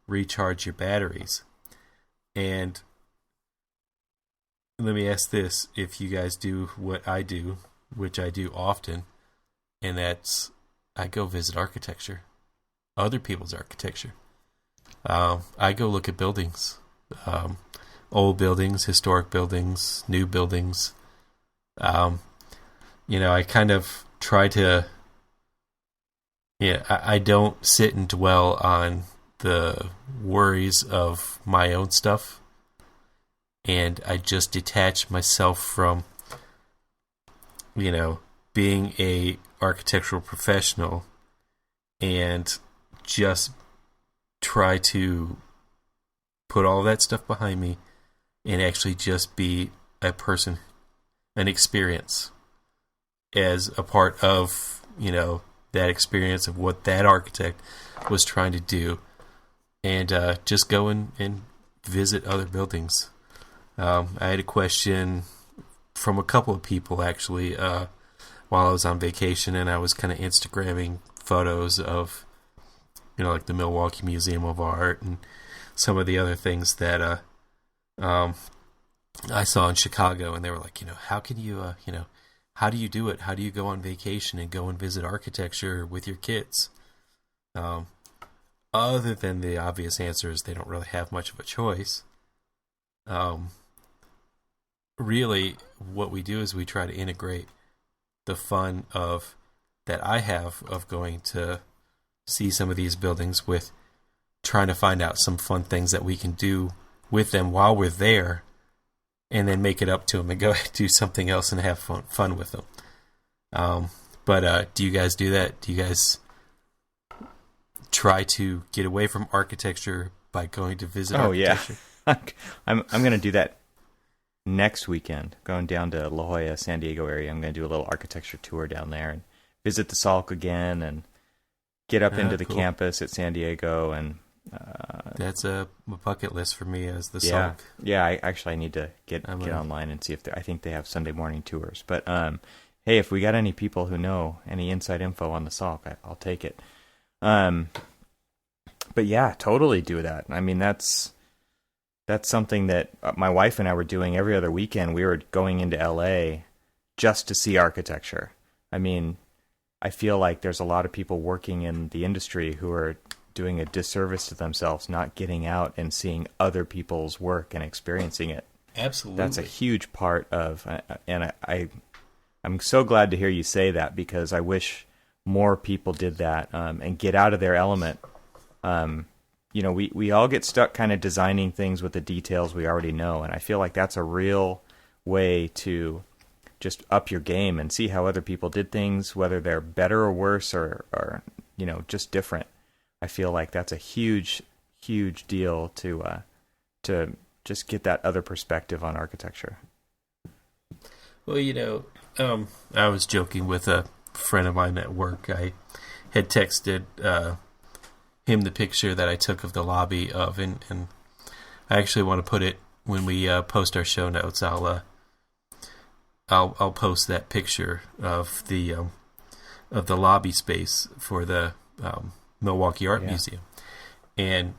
Recharge your batteries. And let me ask this, if you guys do what I do, which I do often, and that's I go visit architecture, other people's architecture. I go look at buildings, old buildings, historic buildings, new buildings. I kind of try to, I don't sit and dwell on the worries of my own stuff, and I just detach myself from, being a architectural professional, and just try to put all that stuff behind me and actually just be a person, an experience, as a part of, that experience of what that architect was trying to do, and just go and visit other buildings. I had a question from a couple of people, actually, while I was on vacation, and I was kind of Instagramming photos of, like the Milwaukee Museum of Art and some of the other things that I saw in Chicago, and they were like, how can you, how do you do it? How do you go on vacation and go and visit architecture with your kids? Other than the obvious answer is they don't really have much of a choice. Really, what we do is we try to integrate the fun that I have of going to see some of these buildings with trying to find out some fun things that we can do with them while we're there, and then make it up to them and go do something else and have fun with them. But do you guys do that? Do you guys try to get away from architecture by going to visit architecture? Yeah. I'm going to do that next weekend, going down to La Jolla, San Diego area. I'm going to do a little architecture tour down there and visit the Salk again and get up into the campus at San Diego. And that's a bucket list for me as the Salk. Yeah, I need to get online and see if I think they have Sunday morning tours. But hey, if we got any people who know any inside info on the Salk, I'll take it. But yeah, totally do that. I mean, that's something that my wife and I were doing every other weekend. We were going into LA just to see architecture. I mean, I feel like there's a lot of people working in the industry who are doing a disservice to themselves, not getting out and seeing other people's work and experiencing it. Absolutely. That's a huge part of, and I'm so glad to hear you say that, because I wish more people did that and get out of their element. We all get stuck kind of designing things with the details we already know, and I feel like that's a real way to just up your game and see how other people did things, whether they're better or worse or just different. I feel like that's a huge, huge deal to just get that other perspective on architecture. Well, I was joking with a friend of mine at work. I had texted him the picture that I took of the lobby of, and I actually want to put it when we post our show notes. I'll post that picture of the lobby space for the Milwaukee Art Museum, and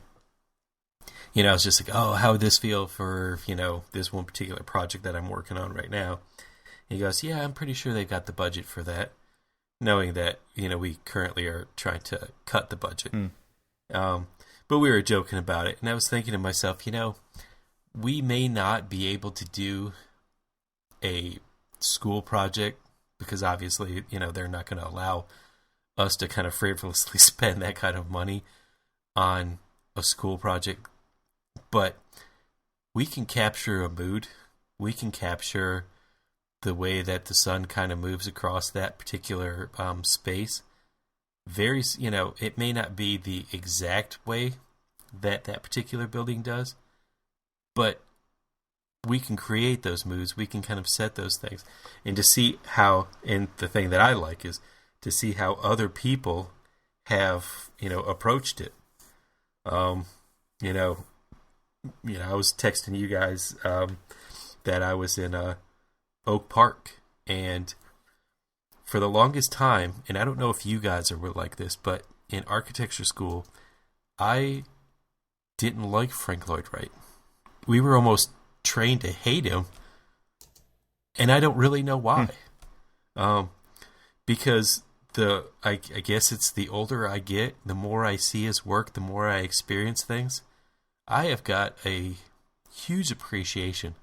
I was just like, oh, how would this feel for this one particular project that I'm working on right now? And he goes, yeah, I'm pretty sure they've got the budget for that, knowing that we currently are trying to cut the budget. But we were joking about it, and I was thinking to myself, we may not be able to do a school project because obviously, they're not going to allow us to kind of frivolously spend that kind of money on a school project. But we can capture a mood. We can capture the way that the sun kind of moves across that particular space. Very, it may not be the exact way that particular building does, but we can create those moods. We can kind of set those things, and to see how. And the thing that I like is to see how other people have, approached it. I was texting you guys that I was in Oak Park, and for the longest time, and I don't know if you guys were like this, but in architecture school, I didn't like Frank Lloyd Wright. We were almost trained to hate him, and I don't really know why. Because I guess it's the older I get, the more I see his work, the more I experience things. I have got a huge appreciation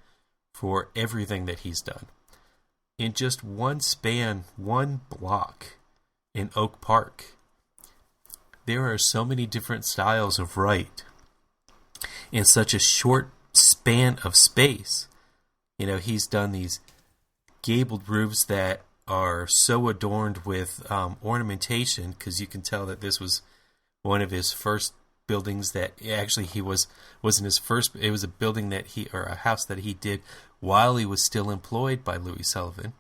for everything that he's done. In just one block in Oak Park, there are so many different styles of Wright in such a short span of space. He's done these gabled roofs that are so adorned with ornamentation, because you can tell that this was one of his first buildings that actually wasn't his first. It was a building or a house that he did while he was still employed by Louis Sullivan,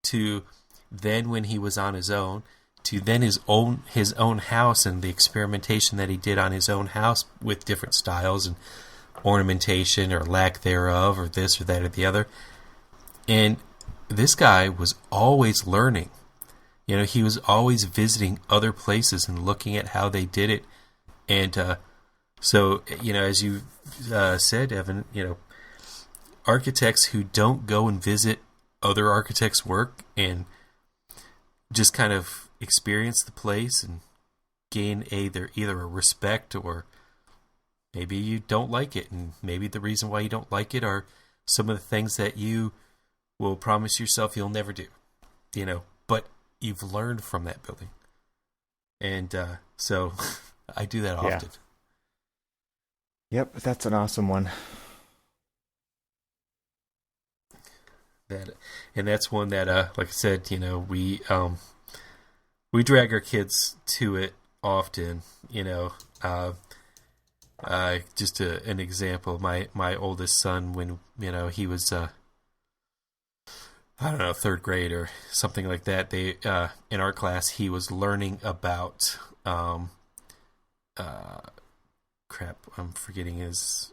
to then when he was on his own, to then his own house and the experimentation that he did on his own house with different styles and ornamentation or lack thereof, or this or that or the other. And this guy was always learning. He was always visiting other places and looking at how they did it. And so, as you said, Evan, architects who don't go and visit other architects' work and just kind of experience the place and gain either a respect, or maybe you don't like it, and maybe the reason why you don't like it are some of the things that you will promise yourself you'll never do, but you've learned from that building. And so I do that often. Yep, that's an awesome one. And that's one that, like I said, we drag our kids to it often. Just an example, my oldest son, when he was I don't know, third grade or something like that, they in our class he was learning about I'm forgetting his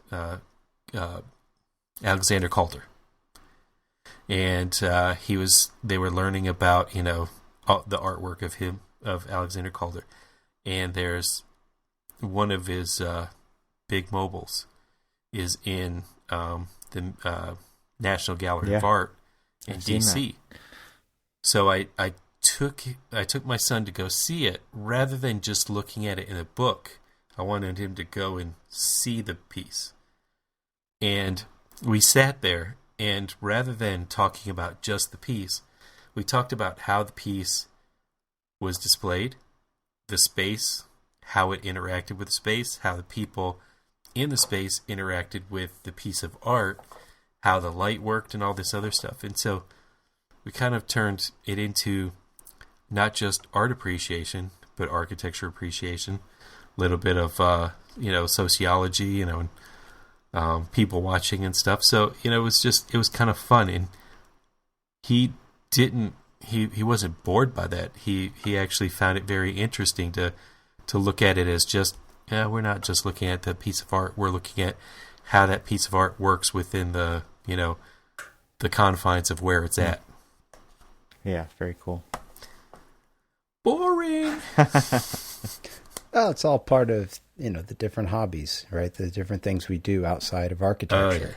Alexander Calder. And they were learning about the artwork of Alexander Calder, and there's one of his big mobiles is in the National Gallery of Art in DC. So I took my son to go see it rather than just looking at it in a book. I wanted him to go and see the piece, and we sat there. And rather than talking about just the piece, we talked about how the piece was displayed, the space, how it interacted with the space, how the people in the space interacted with the piece of art, how the light worked, and all this other stuff. And so we kind of turned it into not just art appreciation, but architecture appreciation, a little bit of sociology, and people watching and stuff. So, it was kind of fun. And he wasn't bored by that. He actually found it very interesting to look at it as just, we're not just looking at the piece of art. We're looking at how that piece of art works within the confines of where it's at. Yeah, very cool. Boring. Well, it's all part of, the different hobbies, right? The different things we do outside of architecture.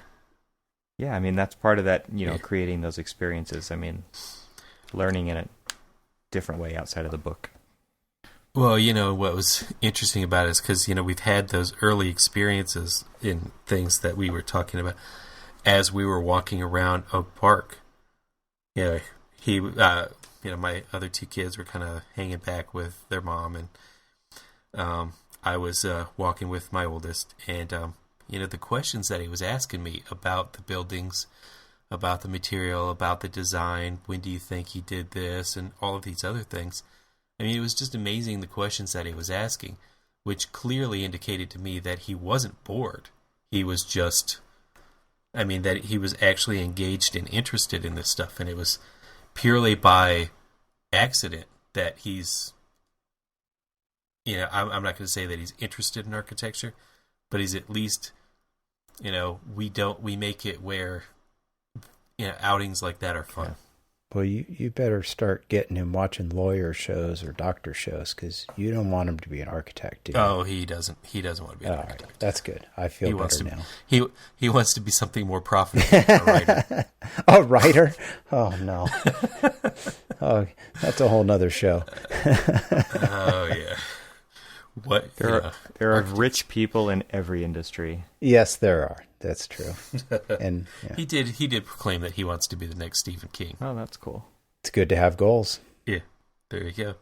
Yeah, I mean, that's part of that, creating those experiences. I mean, learning in a different way outside of the book. Well, what was interesting about it is because, we've had those early experiences in things that we were talking about as we were walking around Oak Park. My other two kids were kind of hanging back with their mom, and I was walking with my oldest, and the questions that he was asking me about the buildings, about the material, about the design, when do you think he did this, and all of these other things. I mean, it was just amazing the questions that he was asking, which clearly indicated to me that he wasn't bored. He was just, that he was actually engaged and interested in this stuff, and it was purely by accident that he's, I'm not going to say that he's interested in architecture, but he's at least, we make it where, outings like that are fun. Yeah. Well, you better start getting him watching lawyer shows or doctor shows, because you don't want him to be an architect, do you? Oh, he doesn't want to be an architect. Right. That's good. I feel better now. He wants to be something more profitable, a writer. A writer? Oh, no. Oh, that's a whole nother show. Oh, yeah. What there are rich people in every industry. Yes, there are. That's true. And he did proclaim that he wants to be the next Stephen King. Oh, that's cool. It's good to have goals. Yeah, there you go.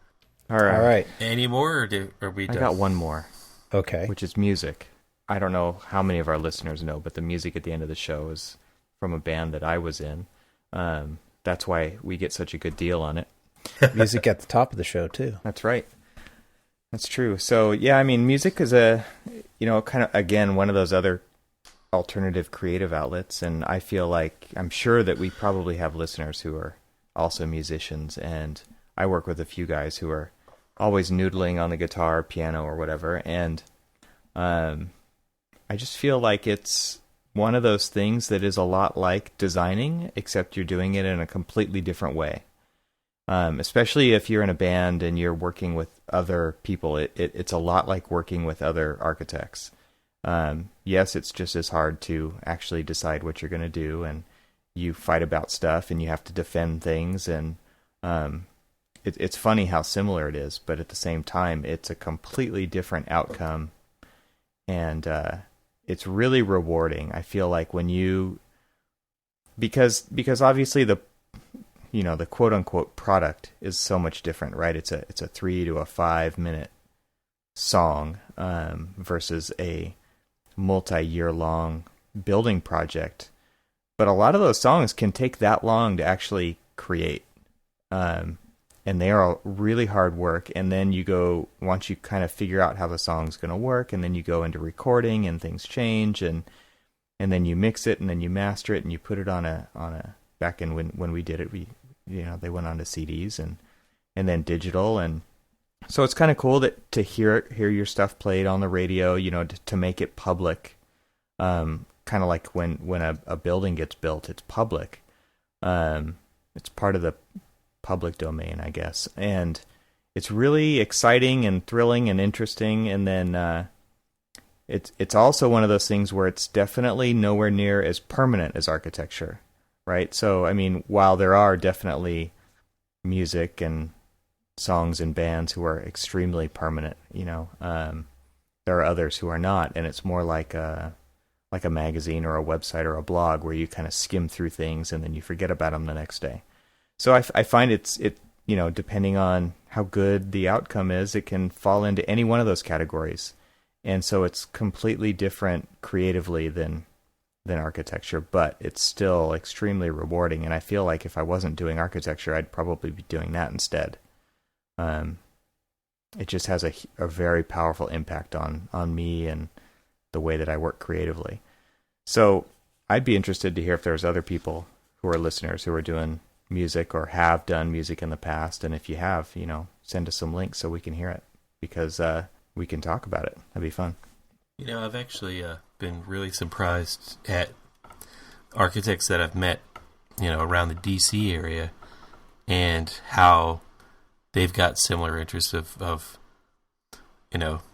All right. Any more, or are we done? I got one more. Okay. Which is music. I don't know how many of our listeners know, but the music at the end of the show is from a band that I was in. That's why we get such a good deal on it. Music at the top of the show, too. That's right. That's true. So, yeah, music is kind of, again, one of those other alternative creative outlets. And I feel like, I'm sure that we probably have listeners who are also musicians. And I work with a few guys who are always noodling on the guitar, piano, or whatever. And I just feel like it's one of those things that is a lot like designing, except you're doing it in a completely different way. Especially if you're in a band and you're working with other people, it's a lot like working with other architects. Yes, it's just as hard to actually decide what you're going to do, and you fight about stuff, and you have to defend things, and it's funny how similar it is, but at the same time, it's a completely different outcome, and it's really rewarding. I feel like when you, because obviously the quote unquote product is so much different, right? It's a 3 to 5 minute song versus a multi-year long building project. But a lot of those songs can take that long to actually create. And they are really hard work. And then once you kind of figure out how the song's going to work, and then you go into recording and things change, and then you mix it, and then you master it, and you put it on a back in when we did it, they went on to CDs and then digital. And so it's kind of cool to hear your stuff played on the radio, to make it public. Kind of like when a building gets built, it's public. It's part of the public domain, I guess. And it's really exciting and thrilling and interesting. And then it's also one of those things where it's definitely nowhere near as permanent as architecture, right? So, I mean, while there are definitely music and songs and bands who are extremely permanent, there are others who are not, and it's more like a magazine or a website or a blog where you kind of skim through things and then you forget about them the next day. So I find it depending on how good the outcome is, it can fall into any one of those categories. And so it's completely different creatively than architecture, but it's still extremely rewarding. And I feel like if I wasn't doing architecture, I'd probably be doing that instead. It just has a very powerful impact on me and the way that I work creatively. So I'd be interested to hear if there's other people who are listeners who are doing music or have done music in the past. And if you have, send us some links so we can hear it, because we can talk about it. That'd be fun. I've actually been really surprised at architects that I've met, around the DC area, and how they've got similar interests of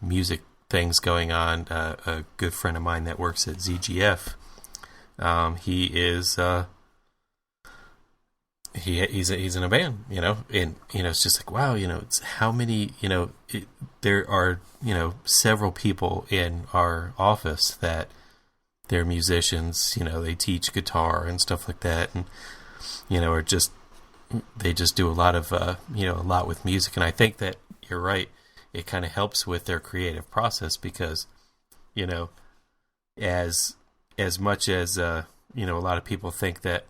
music things going on. A good friend of mine that works at ZGF, he is he's in a band, and it's just like, wow, it's how many, there are several people in our office that they're musicians, they teach guitar and stuff like that, and are just, they just do a lot of a lot with music. And I think that you're right, it kind of helps with their creative process, because as much as a lot of people think that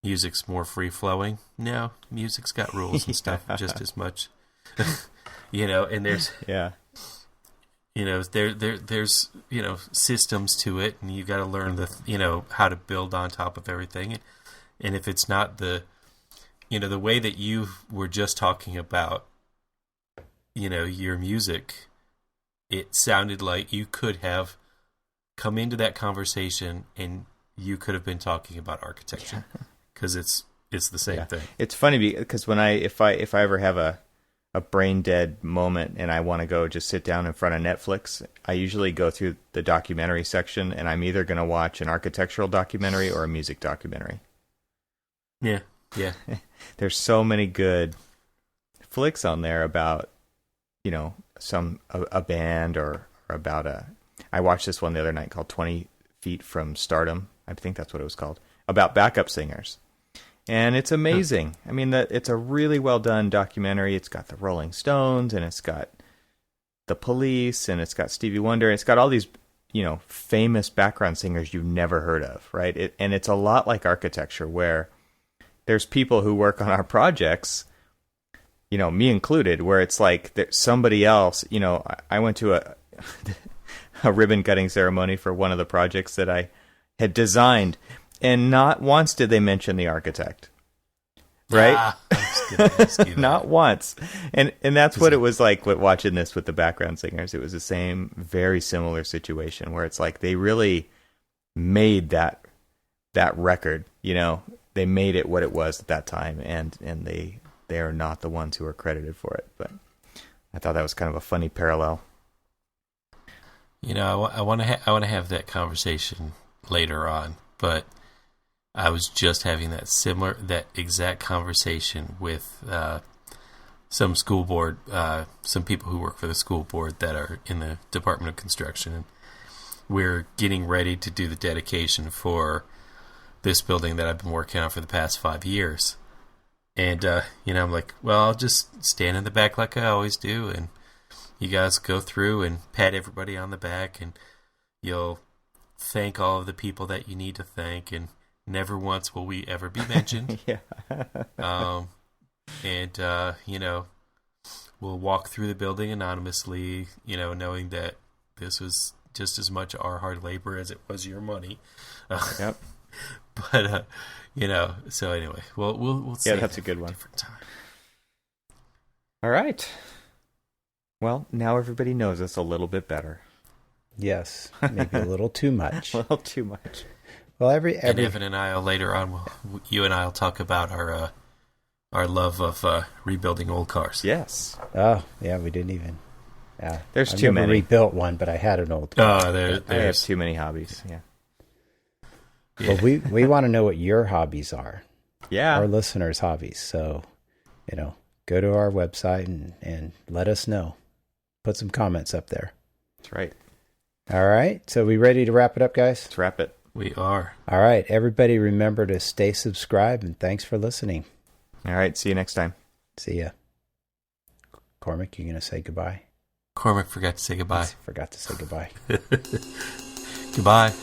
music's more free flowing, no, music's got rules and stuff just as much. And there's there's systems to it, and you got to learn how to build on top of everything. And if it's not the way that you were just talking about your music, it sounded like you could have come into that conversation and you could have been talking about architecture, because it's the same thing. It's funny because if I ever have a brain dead moment and I want to go just sit down in front of Netflix, I usually go through the documentary section, and I'm either going to watch an architectural documentary or a music documentary. Yeah. There's so many good flicks on there about a band or about I watched this one the other night called 20 Feet from Stardom. I think that's what it was called, about backup singers. And it's amazing. I mean, it's a really well done documentary. It's got the Rolling Stones, and it's got the Police, and it's got Stevie Wonder, and it's got all these, famous background singers you've never heard of, right? And it's a lot like architecture, where there's people who work on our projects, me included, where it's like somebody else. I went to a ribbon cutting ceremony for one of the projects that I had designed, and not once did they mention the architect, right? Not once. And that's what it was like with watching this with the background singers. It was the same, very similar situation, where it's like they really made that record. They made it what it was at that time, and they are not the ones who are credited for it. But I thought that was kind of a funny parallel. I want to have that conversation later on, but I was just having that exact conversation with some school board, some people who work for the school board that are in the Department of Construction. And we're getting ready to do the dedication for this building that I've been working on for the past 5 years. And, I'm like, well, I'll just stand in the back like I always do, and you guys go through and pat everybody on the back, and you'll thank all of the people that you need to thank, and never once will we ever be mentioned. Yeah. We'll walk through the building anonymously, knowing that this was just as much our hard labor as it was your money. Yep. But, so anyway, we'll see. Yeah, that's a good one. Different time. All right. Well, now everybody knows us a little bit better. Yes, maybe a little too much. A little too much. Well, and Evan and I will later on, you and I will talk about our love of rebuilding old cars. Yes. Oh, yeah, we didn't even. Yeah, there's I too never many. rebuilt one, but I had an old car. Oh, I have too many hobbies. Yeah. Well, we want to know what your hobbies are. Yeah. Our listeners' hobbies. So, go to our website and let us know. Put some comments up there. That's right. All right. So we ready to wrap it up, guys? Let's wrap it. We are. All right. Everybody remember to stay subscribed, and thanks for listening. All right. See you next time. See ya. Cormac, you going to say goodbye? Cormac forgot to say goodbye. Yes, forgot to say goodbye. Goodbye.